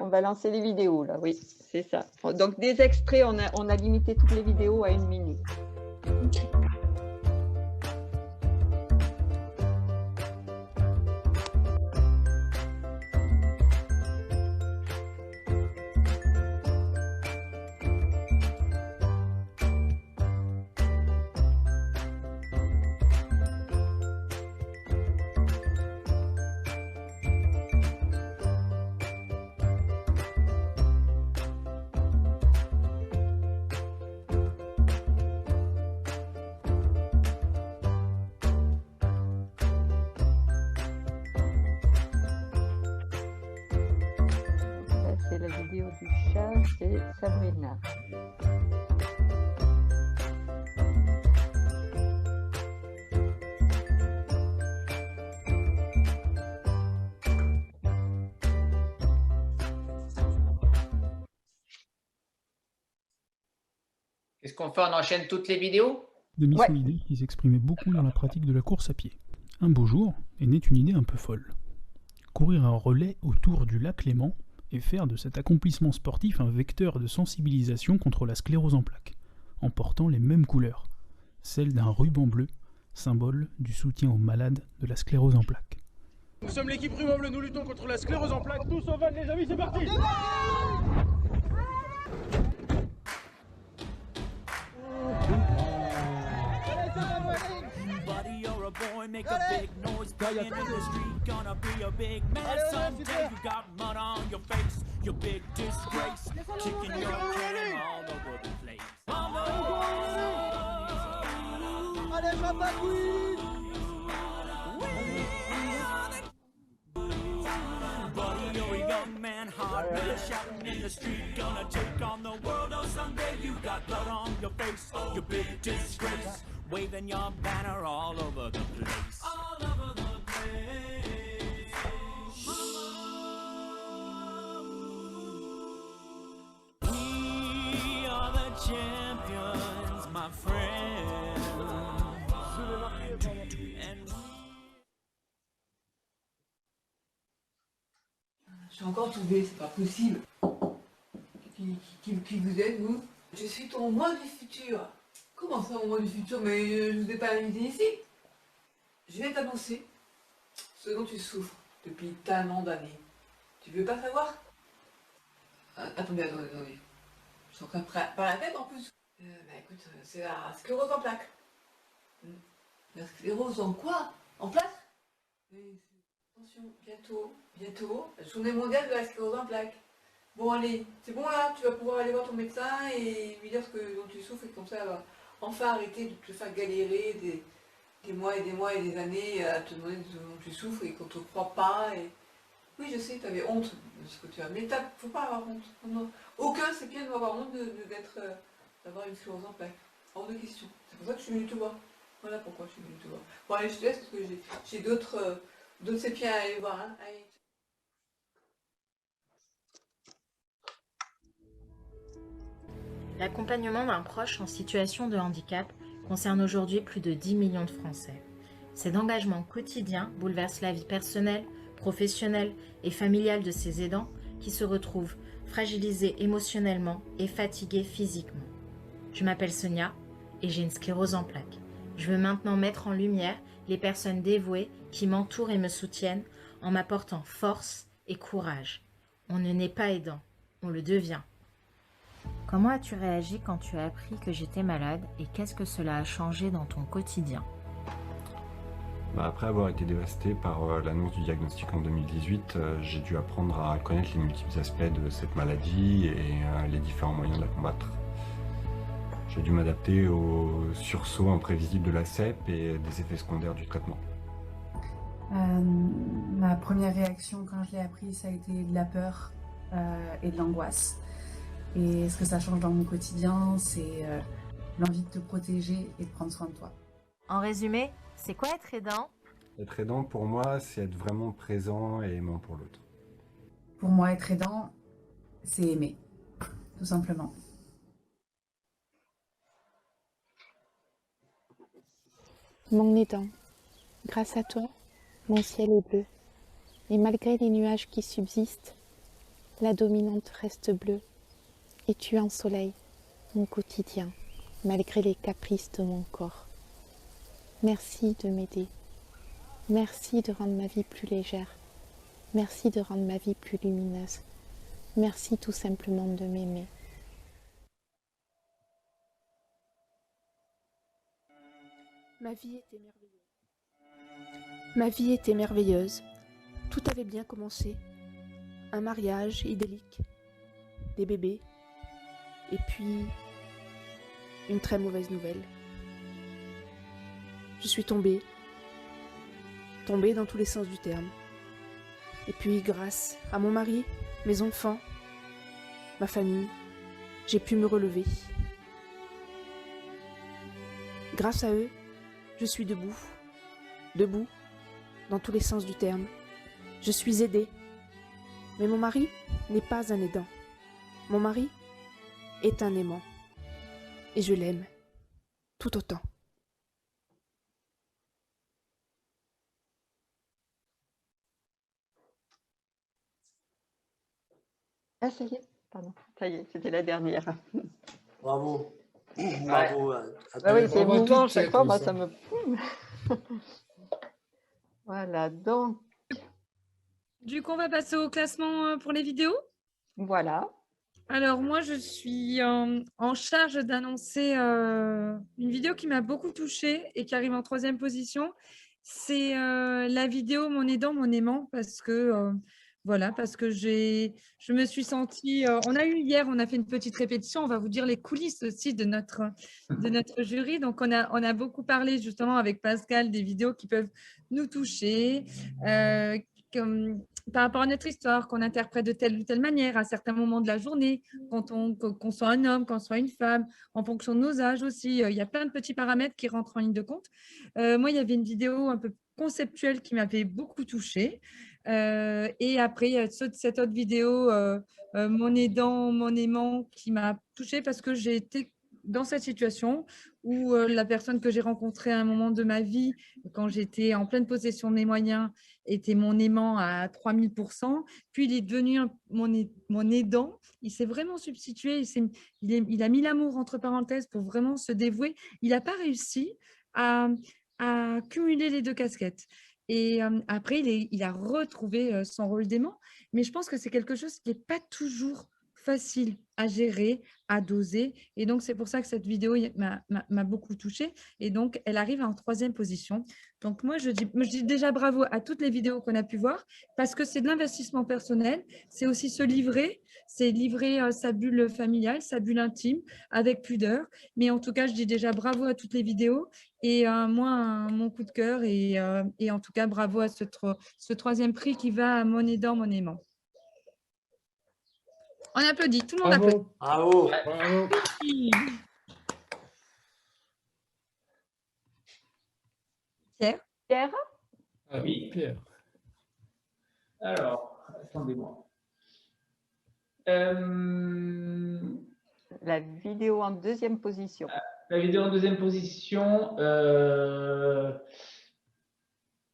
on va lancer les vidéos, là, oui, c'est ça. Donc, des extraits, on a limité toutes les vidéos à 1 minute. vidéo du chat, c'est Sabrina. Qu'est-ce qu'on fait? On enchaîne toutes les vidéos? Demi solidaire qui s'exprimait beaucoup dans la pratique de la course à pied. Un beau jour, est née une idée un peu folle. Courir un relais autour du lac Léman et faire de cet accomplissement sportif un vecteur de sensibilisation contre la sclérose en plaques, en portant les mêmes couleurs, celle d'un ruban bleu, symbole du soutien aux malades de la sclérose en plaques. Nous sommes l'équipe ruban bleu, nous luttons contre la sclérose en plaques, tous au van les amis, c'est parti! Boy, make a big noise, playing in the street, gonna be a big man someday. You got mud on your face, your big disgrace, kicking your can all over the place. Allez, Rapagui! Buddy, you're a young man, hard man, shouting in the street, gonna take on the world. Oh, someday you got blood on your face, your big disgrace. Waving your banner all over the place. All over the place. We are the champions, my friend. Je suis encore tombée, c'est pas possible. Qui vous êtes, vous? Je suis ton moi du futur. Comment ça, au mois du futur? Mais je ne vous ai pas invité ici. Je vais t'annoncer ce dont tu souffres depuis tellement d'années. Tu veux pas savoir? Attendez. Je suis en train de par la tête en plus. Écoute, c'est la sclérose en plaques. La sclérose en quoi? En plaques? Attention, bientôt, la journée mondiale de la sclérose en plaques. Bon allez, c'est bon là, tu vas pouvoir aller voir ton médecin et lui dire ce dont tu souffres et comme ça elle va enfin arrêter de te faire galérer des mois et des années à te demander ce dont tu souffres et qu'on ne te croit pas. Et... Oui, je sais, tu avais honte de ce que tu as, mais il ne faut pas avoir honte. Non. Aucun c'est bien de avoir honte d'avoir une sclérose en plaques. Hors de question. C'est pour ça que je suis venue te voir. Voilà pourquoi je suis venue te voir. Bon allez, je te laisse parce que j'ai d'autres sépiens à aller voir. Hein. Allez. L'accompagnement d'un proche en situation de handicap concerne aujourd'hui plus de 10 millions de Français. Cet engagement quotidien bouleverse la vie personnelle, professionnelle et familiale de ces aidants qui se retrouvent fragilisés émotionnellement et fatigués physiquement. Je m'appelle Sonia et j'ai une sclérose en plaques. Je veux maintenant mettre en lumière les personnes dévouées qui m'entourent et me soutiennent en m'apportant force et courage. On ne naît pas aidant, on le devient. Comment as-tu réagi quand tu as appris que j'étais malade et qu'est-ce que cela a changé dans ton quotidien? Après avoir été dévasté par l'annonce du diagnostic en 2018, j'ai dû apprendre à connaître les multiples aspects de cette maladie et les différents moyens de la combattre. J'ai dû m'adapter aux sursauts imprévisibles de la CEP et des effets secondaires du traitement. Ma première réaction quand je l'ai appris, ça a été de la peur et de l'angoisse. Et ce que ça change dans mon quotidien, c'est l'envie de te protéger et de prendre soin de toi. En résumé, c'est quoi être aidant? Être aidant, pour moi, c'est être vraiment présent et aimant pour l'autre. Pour moi, être aidant, c'est aimer, tout simplement. Mon aidant, grâce à toi, mon ciel est bleu. Et malgré les nuages qui subsistent, la dominante reste bleue. Et tu ensoleilles mon quotidien, malgré les caprices de mon corps. Merci de m'aider. Merci de rendre ma vie plus légère. Merci de rendre ma vie plus lumineuse. Merci tout simplement de m'aimer. Ma vie était merveilleuse. Ma vie était merveilleuse. Tout avait bien commencé. Un mariage idyllique, des bébés, et puis une très mauvaise nouvelle. Je suis tombée dans tous les sens du terme. Et puis grâce à mon mari, mes enfants, ma famille, j'ai pu me relever. Grâce à eux, je suis debout, debout, dans tous les sens du terme. Je suis aidée. Mais mon mari n'est pas un aidant. Mon mari est un aimant. Et je l'aime tout autant. Ah, ça y est, pardon. Ça y est, c'était la dernière. Bravo. Bravo à Ah oui, c'est Bravo à émouvant, toutes et à chaque fois, tous, moi, hein. ça me... Voilà, donc, Du coup, on va passer au classement pour les vidéos. voilà. Alors, moi, je suis en charge d'annoncer une vidéo qui m'a beaucoup touchée et qui arrive en 3e position. C'est la vidéo Mon aidant, mon aimant, parce que, voilà, parce que je me suis sentie… on a eu hier, on a fait une petite répétition, on va vous dire les coulisses aussi de notre jury. Donc, on a beaucoup parlé justement avec Pascal des vidéos qui peuvent nous toucher, par rapport à notre histoire, qu'on interprète de telle ou telle manière à certains moments de la journée, qu'on soit un homme, qu'on soit une femme, en fonction de nos âges aussi. Il y a plein de petits paramètres qui rentrent en ligne de compte. Moi, il y avait une vidéo un peu conceptuelle qui m'avait beaucoup touchée. Et après, il y a cette autre vidéo, Mon aidant, mon aimant, qui m'a touchée parce que j'ai été dans cette situation où la personne que j'ai rencontrée à un moment de ma vie, quand j'étais en pleine possession de mes moyens, était mon aimant à 3000%, puis il est devenu mon aidant, il s'est vraiment substitué, il a mis l'amour entre parenthèses pour vraiment se dévouer. Il n'a pas réussi à cumuler les 2 casquettes. Et après, il a retrouvé son rôle d'aimant, mais je pense que c'est quelque chose qui n'est pas toujours facile à gérer, à doser. Et donc, c'est pour ça que cette vidéo m'a beaucoup touchée. Et donc, elle arrive en 3e position. Donc, moi, je dis déjà bravo à toutes les vidéos qu'on a pu voir parce que c'est de l'investissement personnel. C'est aussi se livrer. C'est livrer sa bulle familiale, sa bulle intime avec pudeur. Mais en tout cas, je dis déjà bravo à toutes les vidéos. Et moi, mon coup de cœur. Et en tout cas, bravo à ce 3e prix qui va à Mon aidant, mon aimant. On applaudit, tout le monde applaudit. Bravo. Bravo. Pierre. Ah oui, Pierre. Alors, attendez-moi. La vidéo en 2e position. La vidéo en 2e position,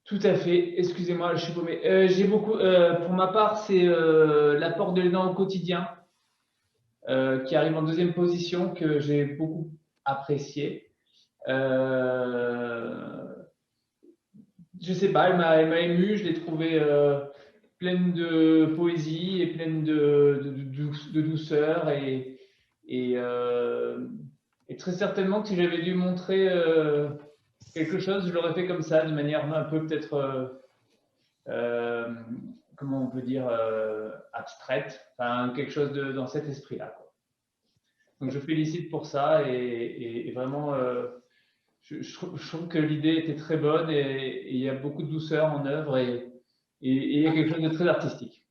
tout à fait. Excusez-moi, je suis paumé. J'ai beaucoup, pour ma part, c'est l'apport de l'aidant au quotidien qui arrive en 2e position que j'ai beaucoup apprécié. Je sais pas, elle m'a ému. Je l'ai trouvée pleine de poésie et pleine de douceur et très certainement que si j'avais dû montrer quelque chose, je l'aurais fait comme ça, de manière un peu peut-être, comment on peut dire, abstraite, enfin quelque chose dans cet esprit-là. Donc je félicite pour ça et vraiment, je trouve que l'idée était très bonne et il y a beaucoup de douceur en œuvre et il y a quelque chose de très artistique.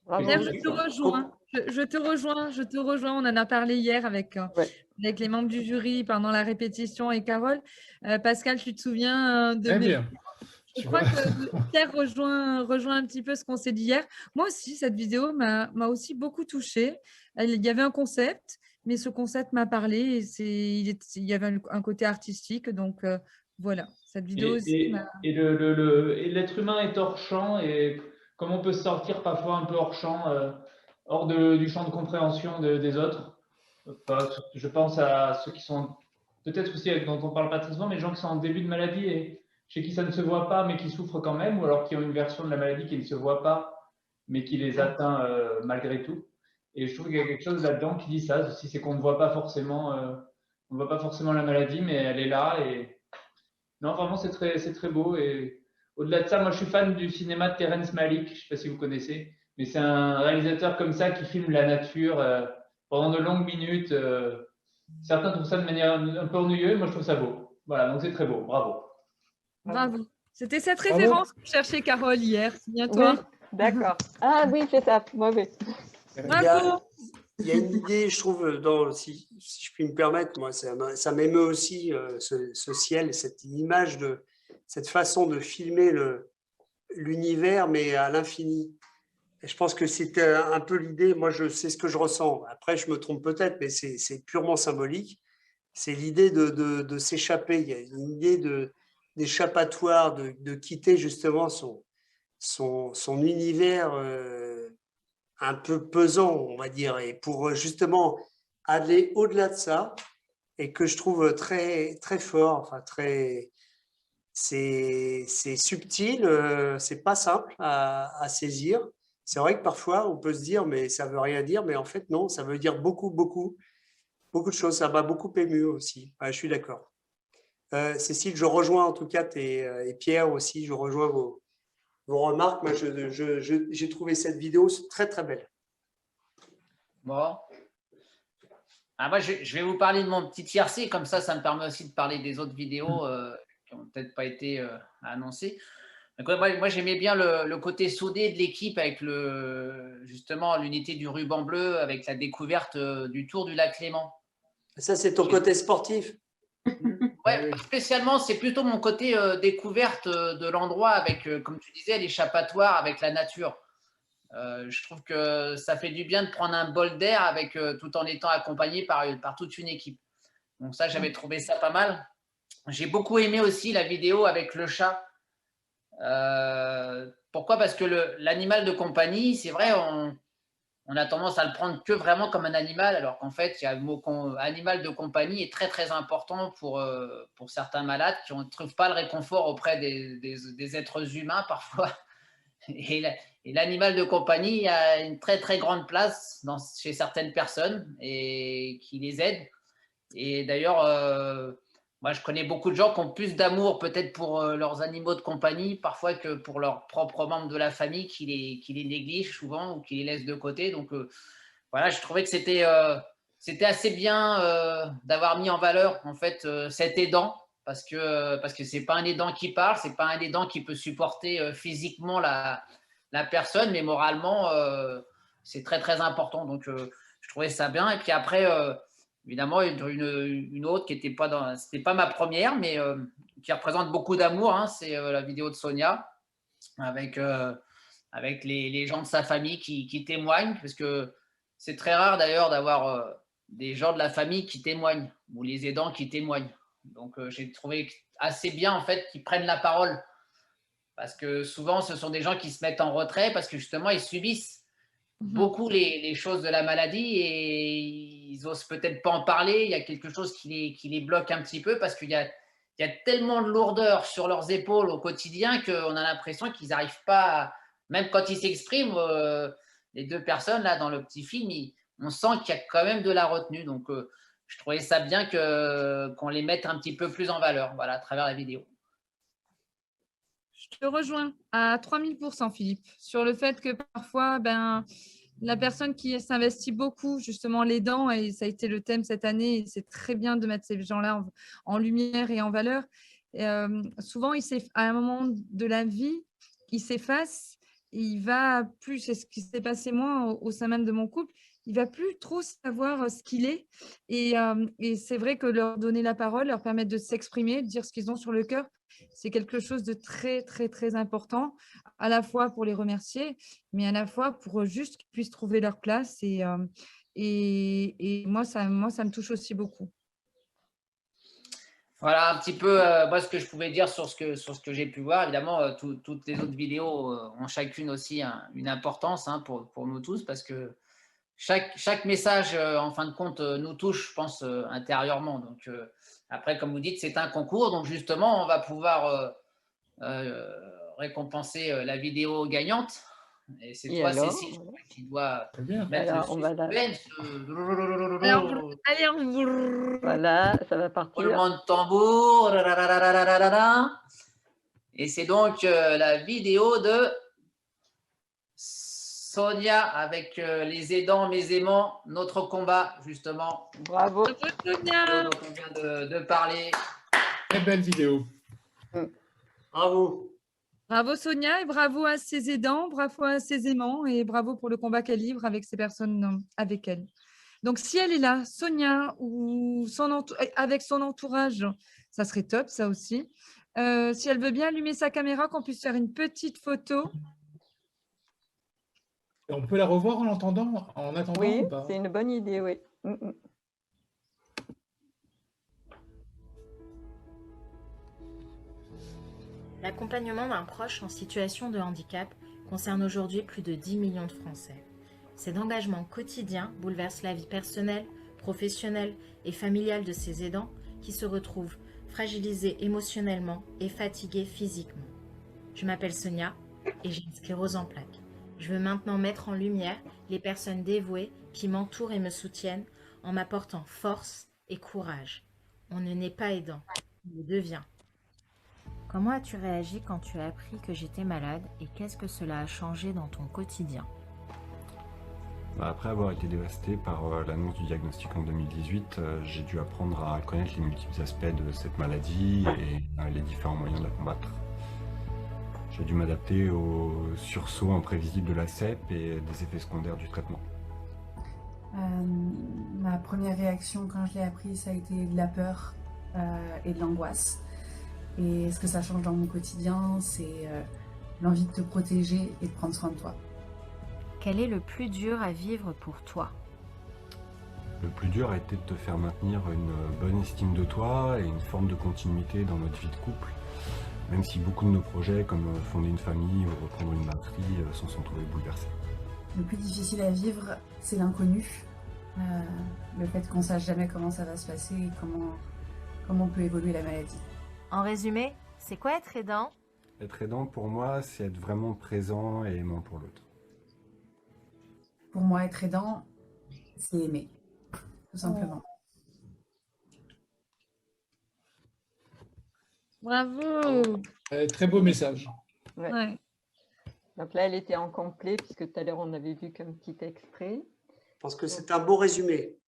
Pierre, je te rejoins. Je te rejoins. On en a parlé hier avec les membres du jury pendant la répétition et Carole. Pascal, tu te souviens de mes… Je crois que Pierre rejoint un petit peu ce qu'on s'est dit hier. Moi aussi, cette vidéo m'a aussi beaucoup touchée. Il y avait un concept, mais ce concept m'a parlé et il y avait un côté artistique. Donc voilà, cette vidéo aussi et l'être humain est hors champ et comme on peut se sortir parfois un peu hors champ, hors du champ de compréhension des autres. Enfin, je pense à ceux qui sont peut-être aussi dont on parle pas très souvent, mais les gens qui sont en début de maladie et chez qui ça ne se voit pas mais qui souffrent quand même, ou alors qui ont une version de la maladie qui ne se voit pas mais qui les atteint malgré tout. Et je trouve qu'il y a quelque chose là-dedans qui dit ça, c'est qu'on ne voit pas forcément, la maladie, mais elle est là. Et non, vraiment, c'est très beau. Et au-delà de ça, moi, je suis fan du cinéma de Terrence Malick. Je ne sais pas si vous connaissez, mais c'est un réalisateur comme ça qui filme la nature pendant de longues minutes. Certains trouvent ça de manière un peu ennuyeuse, moi, je trouve ça beau. Voilà, donc c'est très beau. Bravo. Bravo. C'était cette référence que cherchait Carole hier. Souviens-toi. Oui, d'accord. Ah oui, c'est ça. Mauvais. Il y a une idée, je trouve, si je puis me permettre, moi, ça m'émeut aussi ce ciel, cette image, cette façon de filmer l'univers, mais à l'infini. Et je pense que c'était un peu l'idée, moi, c'est ce que je ressens. Après, je me trompe peut-être, mais c'est purement symbolique. C'est l'idée de s'échapper. Il y a une idée d'échappatoire, de quitter justement son univers un peu pesant, on va dire, et pour justement aller au-delà de ça, et que je trouve très, très fort, enfin c'est subtil, c'est pas simple à saisir. C'est vrai que parfois on peut se dire mais ça veut rien dire, mais en fait non, ça veut dire beaucoup, beaucoup, beaucoup de choses. Ça m'a beaucoup ému aussi. Ouais, je suis d'accord. Cécile, je rejoins en tout cas et Pierre aussi, je rejoins vos remarques. Moi, j'ai trouvé cette vidéo très, très belle. Bon. Moi, je vais vous parler de mon petit tiercé, comme ça me permet aussi de parler des autres vidéos qui n'ont peut-être pas été annoncées. Donc, moi j'aimais bien le côté soudé de l'équipe avec justement l'unité du ruban bleu, avec la découverte du Tour du lac Léman. Ça, c'est ton côté sportif? Ouais, spécialement, c'est plutôt mon côté découverte de l'endroit avec, comme tu disais, l'échappatoire avec la nature. Je trouve que ça fait du bien de prendre un bol d'air tout en étant accompagné par toute une équipe. Donc ça, j'avais trouvé ça pas mal. J'ai beaucoup aimé aussi la vidéo avec le chat. Pourquoi? Parce que l'animal de compagnie, c'est vrai, on a tendance à le prendre que vraiment comme un animal, alors qu'en fait, le mot animal de compagnie est très très important pour certains malades qui ne trouvent pas le réconfort auprès des êtres humains parfois. Et l'animal de compagnie a une très très grande place chez certaines personnes et qui les aide. Et d'ailleurs, moi je connais beaucoup de gens qui ont plus d'amour peut-être pour leurs animaux de compagnie parfois que pour leurs propres membres de la famille qui les négligent souvent ou qui les laissent de côté. Donc voilà, je trouvais que c'était assez bien d'avoir mis en valeur en fait cet aidant. Parce que ce n'est pas un aidant qui parle, ce n'est pas un aidant qui peut supporter physiquement la personne, mais moralement, c'est très, très important. Donc, je trouvais ça bien. Et puis après, évidemment, une autre qui n'était pas ma première, mais qui représente beaucoup d'amour, hein, c'est la vidéo de Sonia avec les gens de sa famille qui témoignent, parce que c'est très rare d'ailleurs d'avoir des gens de la famille qui témoignent, ou les aidants qui témoignent. Donc, j'ai trouvé assez bien en fait qu'ils prennent la parole parce que souvent, ce sont des gens qui se mettent en retrait parce que justement, ils subissent beaucoup les choses de la maladie et ils n'osent peut-être pas en parler. Il y a quelque chose qui les bloque un petit peu parce qu'il y a tellement de lourdeur sur leurs épaules au quotidien qu'on a l'impression qu'ils n'arrivent pas, même quand ils s'expriment, les deux personnes là dans le petit film, on sent qu'il y a quand même de la retenue. Donc, je trouvais ça bien qu'on les mette un petit peu plus en valeur, voilà, à travers la vidéo. Je te rejoins à 3000%, Philippe, sur le fait que parfois, la personne qui s'investit beaucoup, justement l'aidant, et ça a été le thème cette année, et c'est très bien de mettre ces gens-là en lumière et en valeur. Souvent, à un moment de la vie, il s'efface, il va plus, c'est ce qui s'est passé moi au sein même de mon couple, il va plus trop savoir ce qu'il est. Et c'est vrai que leur donner la parole, leur permettre de s'exprimer, de dire ce qu'ils ont sur le cœur, c'est quelque chose de très, très, très important, à la fois pour les remercier, mais à la fois pour juste qu'ils puissent trouver leur place. Et moi, ça me touche aussi beaucoup. Voilà un petit peu moi, ce que je pouvais dire sur ce que j'ai pu voir. Évidemment, toutes les autres vidéos ont chacune aussi une importance pour nous tous parce que chaque message, en fin de compte, nous touche, je pense, intérieurement. Donc, après, comme vous dites, c'est un concours. Donc, justement, on va pouvoir récompenser la vidéo gagnante. Et c'est toi, alors, Cécile, qui doit mettre alors, le suspense. Voilà, ça va partir. Roulement de tambour. Et c'est donc la vidéo de Sonia avec les aidants, mes aimants, notre combat, justement. Bravo. Sonia. Dont on vient de parler. Très belle vidéo. Bravo. Bravo Sonia et bravo à ses aidants, bravo à ses aimants et bravo pour le combat qu'elle livre avec ces personnes avec elle. Donc, si elle est là, Sonia, ou avec son entourage, ça serait top, ça aussi. Si elle veut bien allumer sa caméra, qu'on puisse faire une petite photo. Et on peut la revoir en attendant Oui, ou pas? c'est une bonne idée, oui. L'accompagnement d'un proche en situation de handicap concerne aujourd'hui plus de 10 millions de Français. Cet engagement quotidien bouleverse la vie personnelle, professionnelle et familiale de ces aidants qui se retrouvent fragilisés émotionnellement et fatigués physiquement. Je m'appelle Sonia et j'ai une sclérose en plaques. Je veux maintenant mettre en lumière les personnes dévouées qui m'entourent et me soutiennent en m'apportant force et courage. On ne naît pas aidant, on le devient. Comment as-tu réagi quand tu as appris que j'étais malade et qu'est-ce que cela a changé dans ton quotidien? Après avoir été dévasté par l'annonce du diagnostic en 2018, j'ai dû apprendre à connaître les multiples aspects de cette maladie et les différents moyens de la combattre. J'ai dû m'adapter aux sursauts imprévisibles de la CEP et des effets secondaires du traitement. Ma première réaction quand je l'ai appris, ça a été de la peur et de l'angoisse. Et ce que ça change dans mon quotidien, c'est l'envie de te protéger et de prendre soin de toi. Quel est le plus dur à vivre pour toi? Le plus dur a été de te faire maintenir une bonne estime de toi et une forme de continuité dans notre vie de couple, même si beaucoup de nos projets, comme fonder une famille ou reprendre une batterie, s'en sont trouvés bouleversés. Le plus difficile à vivre, c'est l'inconnu. Le fait qu'on ne sache jamais comment ça va se passer et comment peut évoluer la maladie. En résumé, c'est quoi être aidant? Être aidant, pour moi, c'est être vraiment présent et aimant pour l'autre. Pour moi, être aidant, c'est aimer, tout simplement. Bravo. Très beau message. Ouais. Donc là, elle était en complet, puisque tout à l'heure, on avait vu qu'un petit extrait. Je pense que c'est un beau résumé.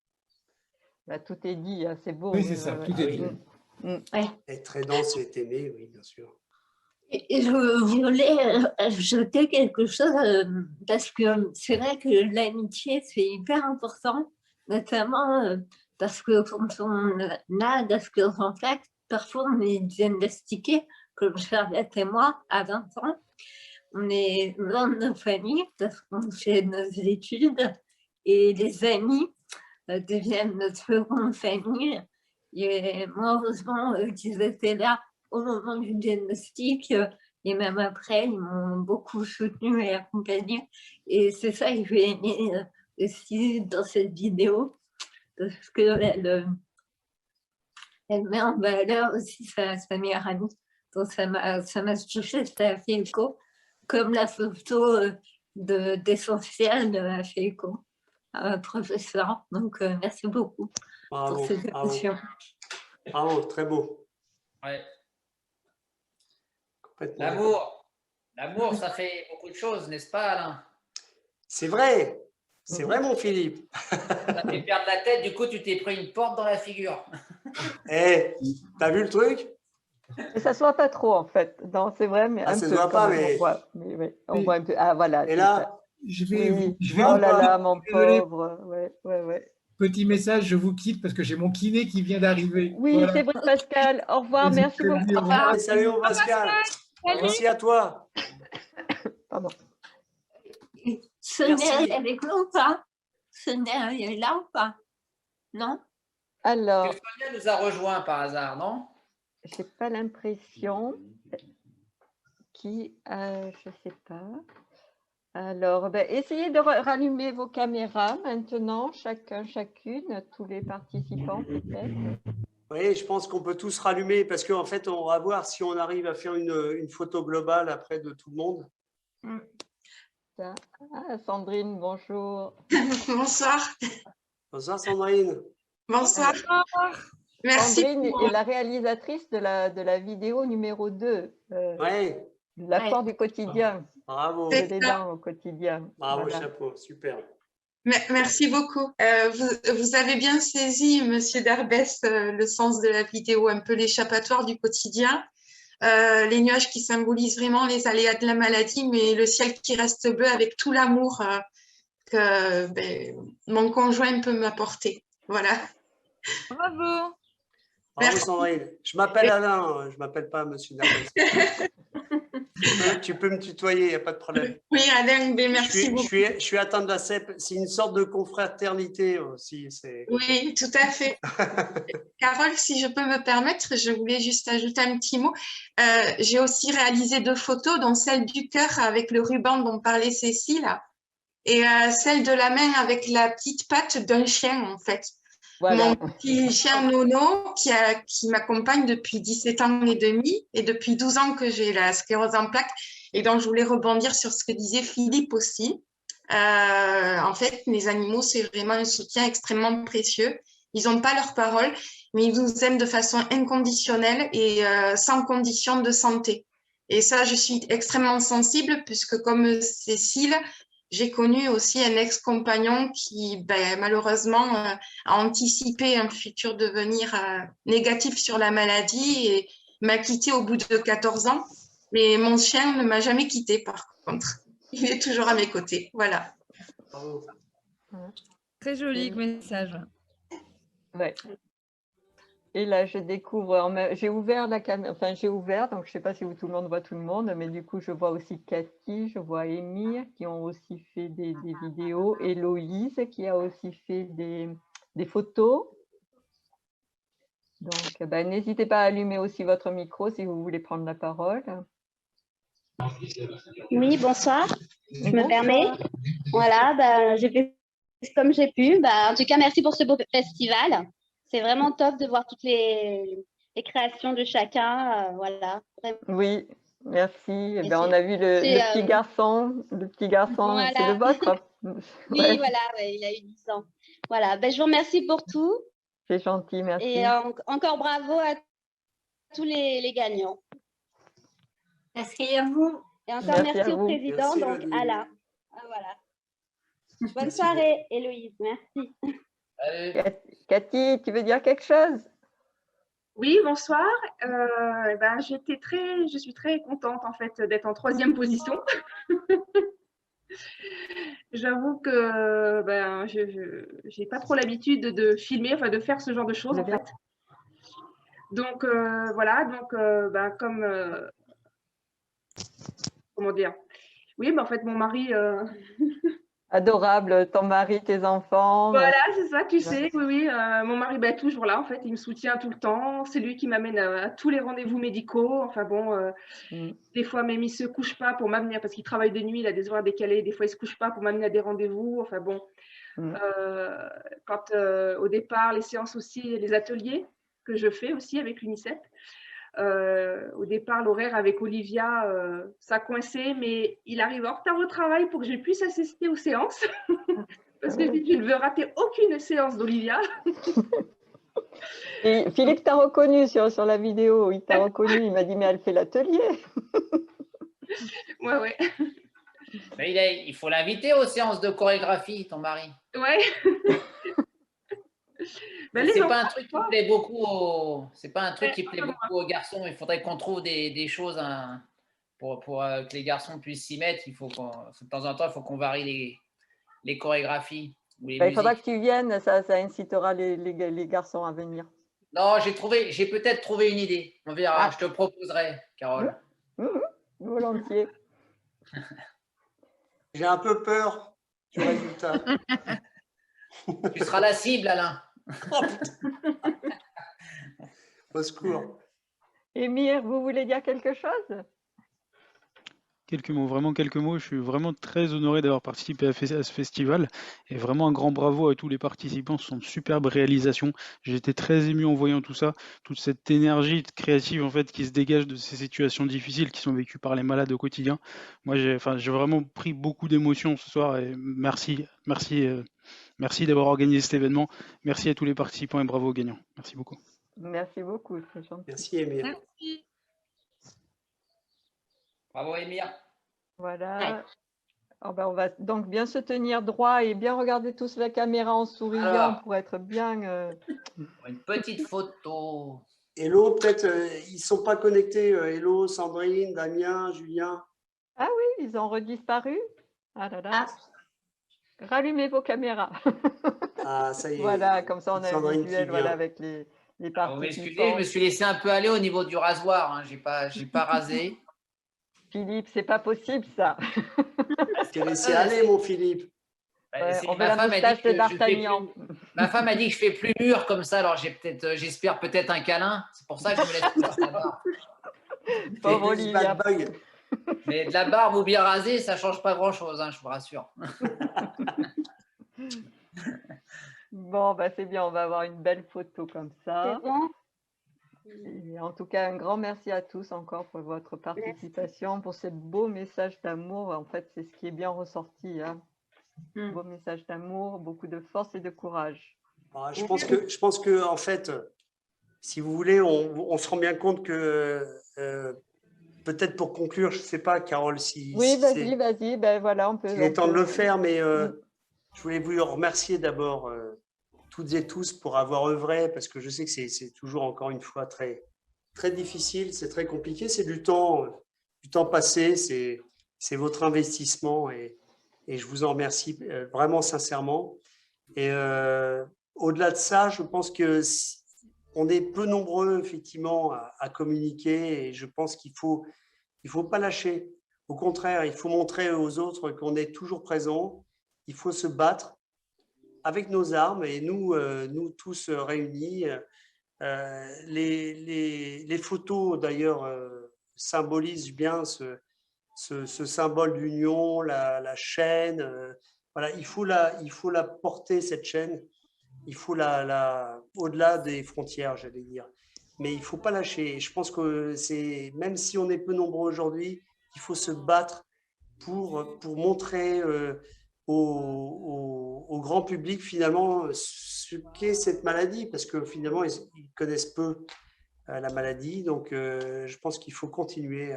Bah, tout est dit, hein, c'est beau. Oui, c'est ça, tout est dit. Être aidant, c'est aimer, oui, bien sûr. Et je voulais ajouter quelque chose parce que c'est vrai que l'amitié, c'est hyper important, notamment parce que quand on a de la sclérose en plaques, parfois on est diagnostiqué, comme Charlotte et moi, à 20 ans. On est dans nos familles parce qu'on fait nos études et les amis deviennent notre seconde famille. Et moi, heureusement qu'ils étaient là au moment du diagnostic et même après, ils m'ont beaucoup soutenu et accompagné. Et c'est ça que j'ai aimé aussi dans cette vidéo, parce qu'elle met en valeur aussi sa meilleure amie. Donc ça m'a touché, ça a fait écho, comme la photo d'Essentiel a fait écho à ma professeure. Donc merci beaucoup pour cette émission. Bravo, très beau. Ouais. L'amour, ça fait beaucoup de choses, n'est-ce pas, Alain? C'est vrai, mon Philippe. Ça fait perdre la tête, du coup, tu t'es pris une porte dans la figure. T'as vu le truc? Et ça ne se voit pas trop, en fait. Non, c'est vrai, mais ça ne se voit pas, mais... On voit un peu. Ah, voilà. Et là, je vais oh là là, mon pauvre. Ouais. Petit message, je vous quitte parce que j'ai mon kiné qui vient d'arriver. Oui, voilà. C'est vrai, Pascal. Au revoir, merci beaucoup. Au revoir. Salut, Pascal. Merci à toi. Pardon. Sonia est avec nous ou pas? Sonia est là ou pas? Non? Alors. Sonia nous a rejoint par hasard, non? Je n'ai pas l'impression. Je ne sais pas. Alors, essayez de rallumer vos caméras maintenant, chacune, tous les participants peut-être. Oui, je pense qu'on peut tous rallumer parce qu'en fait, on va voir si on arrive à faire une photo globale après de tout le monde. Ah, Sandrine, bonjour. Bonsoir. Bonsoir, Sandrine. Bonsoir. Merci. Sandrine est la réalisatrice de la vidéo numéro 2. L'apport du quotidien. Bravo. De l'aidant au quotidien. Bravo, chapeau, super. Merci beaucoup. Vous avez bien saisi, Monsieur Derbès, le sens de la vidéo, un peu l'échappatoire du quotidien. les nuages qui symbolisent vraiment les aléas de la maladie, mais le ciel qui reste bleu avec tout l'amour que mon conjoint peut m'apporter. Voilà. Bravo. Bravo Sandrine. Je m'appelle Alain, je ne m'appelle pas Monsieur Narbes. Tu peux me tutoyer, il n'y a pas de problème. Oui, Alain, merci beaucoup. Je suis atteint de la CEP, c'est une sorte de confraternité aussi. Oui, tout à fait. Carole, si je peux me permettre, je voulais juste ajouter un petit mot. J'ai aussi réalisé 2 photos, dont celle du cœur avec le ruban dont parlait Cécile, et celle de la main avec la petite patte d'un chien, en fait. Voilà. Mon petit chien Nono qui m'accompagne depuis 17 ans et demi et depuis 12 ans que j'ai la sclérose en plaques et donc je voulais rebondir sur ce que disait Philippe aussi. En fait, les animaux, c'est vraiment un soutien extrêmement précieux. Ils n'ont pas leur parole, mais ils nous aiment de façon inconditionnelle et sans condition de santé. Et ça, je suis extrêmement sensible puisque comme Cécile, j'ai connu aussi un ex-compagnon qui, malheureusement, a anticipé un futur devenir négatif sur la maladie et m'a quitté au bout de 14 ans. Mais mon chien ne m'a jamais quitté, par contre. Il est toujours à mes côtés. Voilà. Très joli message. Ouais. Et là, je découvre, j'ai ouvert la caméra, enfin j'ai ouvert, donc je ne sais pas si tout le monde voit tout le monde, mais du coup, je vois aussi Cathy, je vois Émile qui ont aussi fait des vidéos, Héloïse qui a aussi fait des photos. Donc, n'hésitez pas à allumer aussi votre micro si vous voulez prendre la parole. Oui, bonsoir, je me permets. Voilà, j'ai fait comme j'ai pu. En tout cas, merci pour ce beau festival. C'est vraiment top de voir toutes les créations de chacun. Voilà. Oui, merci. On a vu le petit garçon. Le petit garçon, voilà. C'est le vôtre. Oui, ouais. Voilà, il a eu 10 ans. Voilà, je vous remercie pour tout. C'est gentil, merci. Et encore bravo à tous les gagnants. Merci à vous. Et encore merci au président, donc Alain. Voilà. Bonne soirée, Héloïse. Merci. Cathy, tu veux dire quelque chose? Oui, bonsoir. Je suis très contente en fait d'être en 3e position. J'avoue que je n'ai pas trop l'habitude de filmer, de faire ce genre de choses en fait. Donc voilà, comment dire? Oui, en fait mon mari. Adorable, ton mari, tes enfants. Voilà, c'est ça, tu sais, oui. Mon mari est toujours là, en fait, il me soutient tout le temps. C'est lui qui m'amène à tous les rendez-vous médicaux. Enfin bon, des fois, même il ne se couche pas pour m'amener, parce qu'il travaille de nuit, il a des horaires décalés. Des fois, il ne se couche pas pour m'amener à des rendez-vous. Enfin bon, quand au départ, les séances aussi, les ateliers que je fais aussi avec l'UNICEF. Au départ, l'horaire avec Olivia, ça coinçait, mais il arrive en retard au travail pour que je puisse assister aux séances. Parce que je ne veux rater aucune séance d'Olivia. Et Philippe t'a reconnu sur la vidéo, il t'a reconnu, il m'a dit mais elle fait l'atelier. Ouais. Mais il faut l'inviter aux séances de chorégraphie, ton mari. Ouais. C'est pas un truc qui plaît beaucoup aux garçons. Il faudrait qu'on trouve des choses pour que les garçons puissent s'y mettre. Il faut de temps en temps, il faut qu'on varie les chorégraphies. Ou les il faudra que tu viennes, ça incitera les garçons à venir. Non, j'ai peut-être trouvé une idée. On verra, je te proposerai, Carole. Volontiers. J'ai un peu peur du résultat. Tu seras la cible, Alain. Oh, putain. Au secours. Émile, vous voulez dire quelque chose? Quelques mots, vraiment quelques mots. Je suis vraiment très honoré d'avoir participé à ce festival et vraiment un grand bravo à tous les participants. Ce sont de superbes réalisations. J'ai été très ému en voyant tout ça, toute cette énergie créative en fait qui se dégage de ces situations difficiles qui sont vécues par les malades au quotidien. Moi, j'ai vraiment pris beaucoup d'émotions ce soir et merci d'avoir organisé cet événement. Merci à tous les participants et bravo aux gagnants. Merci beaucoup. Merci beaucoup, très gentil. Merci, Émile. Merci. Bravo, Émile. Voilà. On va donc bien se tenir droit et bien regarder tous la caméra en souriant pour être bien. Une petite photo. Hello, peut-être, ils ne sont pas connectés. Hello, Sandrine, Damien, Julien. Ah oui, ils ont redisparu. Ah là là. Rallumez vos caméras. Ah, ça y est. Voilà, comme ça on a un Sandrine visuel qui voilà, vient. avec les Vous participants. m'excusez, je me suis laissé un peu aller au niveau du rasoir. Hein. J'ai pas rasé. Philippe, c'est pas possible ça. T'es laissé aller, mon Philippe. On veut la moustache de D'Artagnan. Ma femme a dit que je fais plus mûr comme ça, alors j'espère peut-être un câlin. C'est pour ça que je me laisse faire la barbe. Pauvre Olivia. Mais de la barbe ou bien rasée, ça change pas grand-chose, hein, je vous rassure. Bon, bah c'est bien, on va avoir une belle photo comme ça. C'est bon. Et en tout cas, un grand merci à tous encore pour votre participation, pour ce beau message d'amour. En fait, c'est ce qui est bien ressorti. Hein. Beau message d'amour, beaucoup de force et de courage. Je pense que en fait, si vous voulez, on se rend bien compte que peut-être pour conclure, je ne sais pas, Carole, si oui, vas-y, ben voilà, on peut. Il est temps de le faire, mais je voulais vous remercier d'abord toutes et tous pour avoir œuvré, parce que je sais que c'est toujours encore une fois très très difficile, c'est très compliqué, c'est du temps passé, c'est votre investissement et je vous en remercie vraiment sincèrement. Et au-delà de ça, je pense que on est peu nombreux effectivement à communiquer et je pense qu'il faut pas lâcher. Au contraire, il faut montrer aux autres qu'on est toujours présent. Il faut se battre avec nos armes et nous tous réunis. Les photos d'ailleurs symbolisent bien ce symbole d'union, la chaîne. Voilà, il faut la porter, cette chaîne. Il faut au-delà des frontières, j'allais dire. Mais il ne faut pas lâcher. Et je pense que même si on est peu nombreux aujourd'hui, il faut se battre pour montrer au grand public finalement ce qu'est cette maladie, parce que finalement ils connaissent peu la maladie. Donc je pense qu'il faut continuer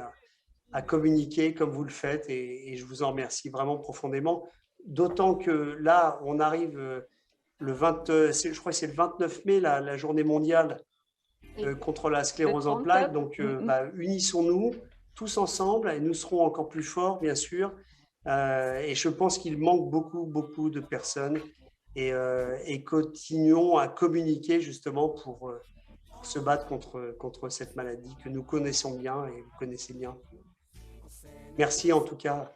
à communiquer comme vous le faites et je vous en remercie vraiment profondément. D'autant que là, on arrive je crois que c'est le 29 mai, la journée mondiale contre la sclérose en plaques. Donc, unissons-nous tous ensemble et nous serons encore plus forts, bien sûr. Et je pense qu'il manque beaucoup de personnes et continuons à communiquer justement pour se battre contre cette maladie que nous connaissons bien et vous connaissez bien. Merci en tout cas.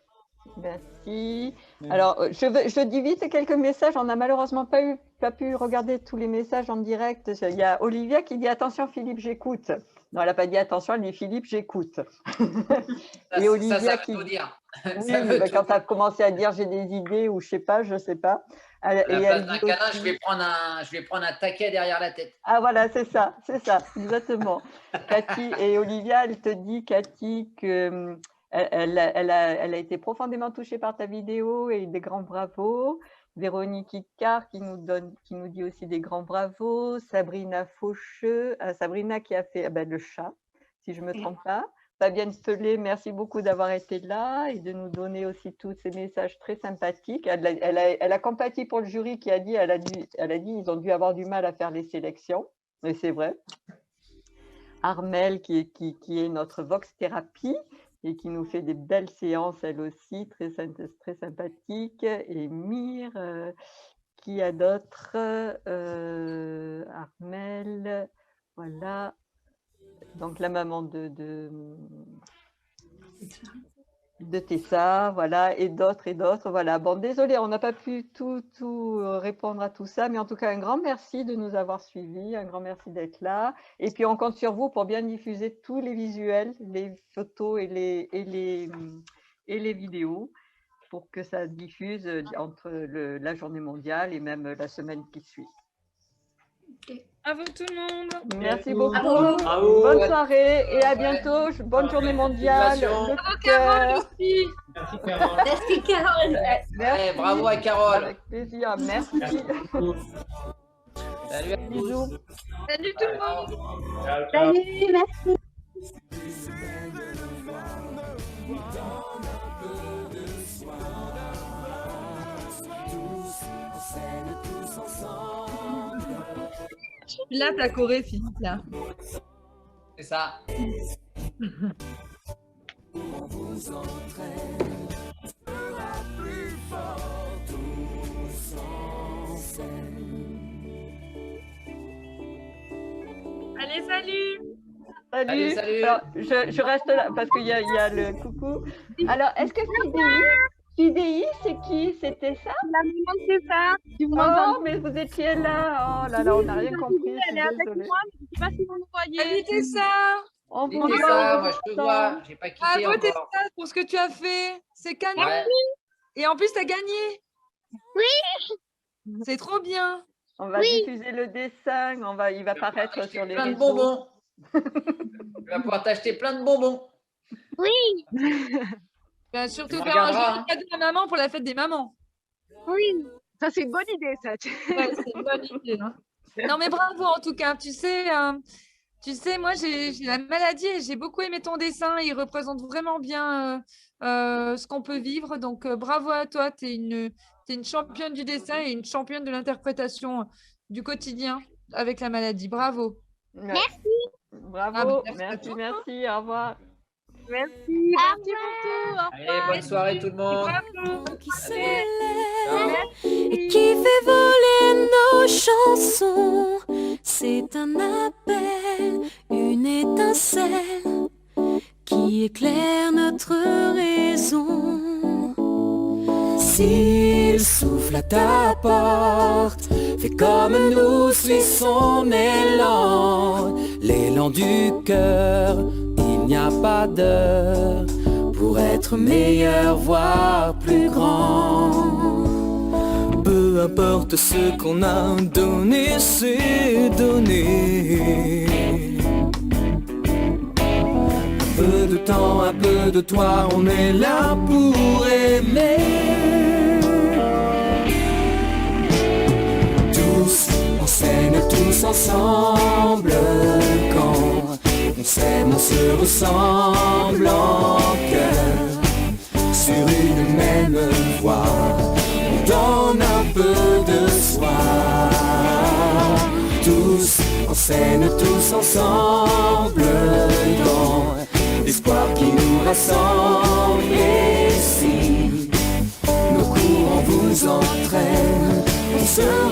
Merci. Alors, je dis vite quelques messages. On n'a malheureusement pas pu regarder tous les messages en direct. Il y a Olivia qui dit « Attention Philippe, j'écoute ». Non, elle n'a pas dit « Attention », elle dit « Philippe, j'écoute ». Et Olivia qui… veut dire. Oui, quand tu as commencé à dire « j'ai des idées » ou je sais pas. À la place d'un câlin, je vais prendre un taquet derrière la tête. Ah voilà, c'est ça, exactement. Cathy et Olivia, elle te dit, Cathy, que… Elle a été profondément touchée par ta vidéo et des grands bravos. Véronique Icard qui nous dit aussi des grands bravos. Sabrina Faucheux, Sabrina qui a fait le chat, si je ne me trompe pas. Fabienne Pelé, merci beaucoup d'avoir été là et de nous donner aussi tous ces messages très sympathiques. Elle a compati pour le jury qui a dit, elle a dit ils ont dû avoir du mal à faire les sélections, mais c'est vrai. Armelle qui est notre Vox Thérapie et qui nous fait des belles séances, elle aussi, très sympathique. Et Mire, qui a d'autres Armelle, voilà. Donc la maman de Tessa, voilà, et d'autres, voilà. Bon, désolé, on n'a pas pu tout répondre à tout ça, mais en tout cas, un grand merci de nous avoir suivis, un grand merci d'être là. Et puis, on compte sur vous pour bien diffuser tous les visuels, les photos et les vidéos pour que ça diffuse entre la journée mondiale et même la semaine qui suit. Okay. À vous tout le monde. Merci beaucoup. Bonne soirée et à bientôt. Bonne journée mondiale. Bravo Carole aussi. Merci Carole. Merci Carole. Merci. Bravo à Carole. Avec plaisir. Merci. Salut à bisous. Salut tout le monde. Salut, merci. Là, ta choré, Philippe, là. C'est ça. On vous entraîne, sera plus fort tous en scène. Allez, salut. Salut. Allez, salut. Alors, je reste là parce qu'il y a le coucou. Alors, est-ce que Fidéi, c'est qui? C'était ça? La maman, c'est ça. Oh, mais vous étiez là. Oh là là, on n'a rien compris. Elle est avec moi, mais je ne sais pas si vous me voyez. Salut Tessa. On vous C'était ça, moi je te vois, j'ai pas quitté Bravo Tessa encore. pour ce que tu as fait. C'est canon. Ouais. Et en plus, tu as gagné. Oui. C'est trop bien. On va diffuser le dessin. Il va paraître sur les Plein de réseaux. bonbons. Tu vas pouvoir t'acheter plein de bonbons. Oui. Bah, surtout On faire un regardera, joli cadeau à maman pour la fête des mamans. Oui. Ça, c'est une bonne idée, ça. Ouais, c'est une bonne idée. Hein. Non, mais bravo en tout cas. Tu sais, moi, j'ai la maladie et j'ai beaucoup aimé ton dessin. Il représente vraiment bien ce qu'on peut vivre. Donc, bravo à toi. Tu es une championne du dessin et une championne de l'interprétation du quotidien avec la maladie. Bravo. Merci. Bravo. Merci. Au revoir. Merci pour tout. Allez, bonne soirée tout le monde. Et qui fait voler nos chansons. C'est un appel, une étincelle qui éclaire notre raison. S'il souffle à ta porte, fais comme nous, suis son élan, l'élan du cœur. Il n'y a pas d'heure pour être meilleur, voire plus grand. Peu importe ce qu'on a donné, c'est donné. Un peu de temps, un peu de toi, on est là pour aimer. Tous en scène, tous ensemble, quand on s'aime, on se ressemble en cœur, sur une même voie, on donne un peu de soi. Tous en scène, tous ensemble, dans l'espoir qui nous rassemble. Et si nos courants vous entraînent, on sera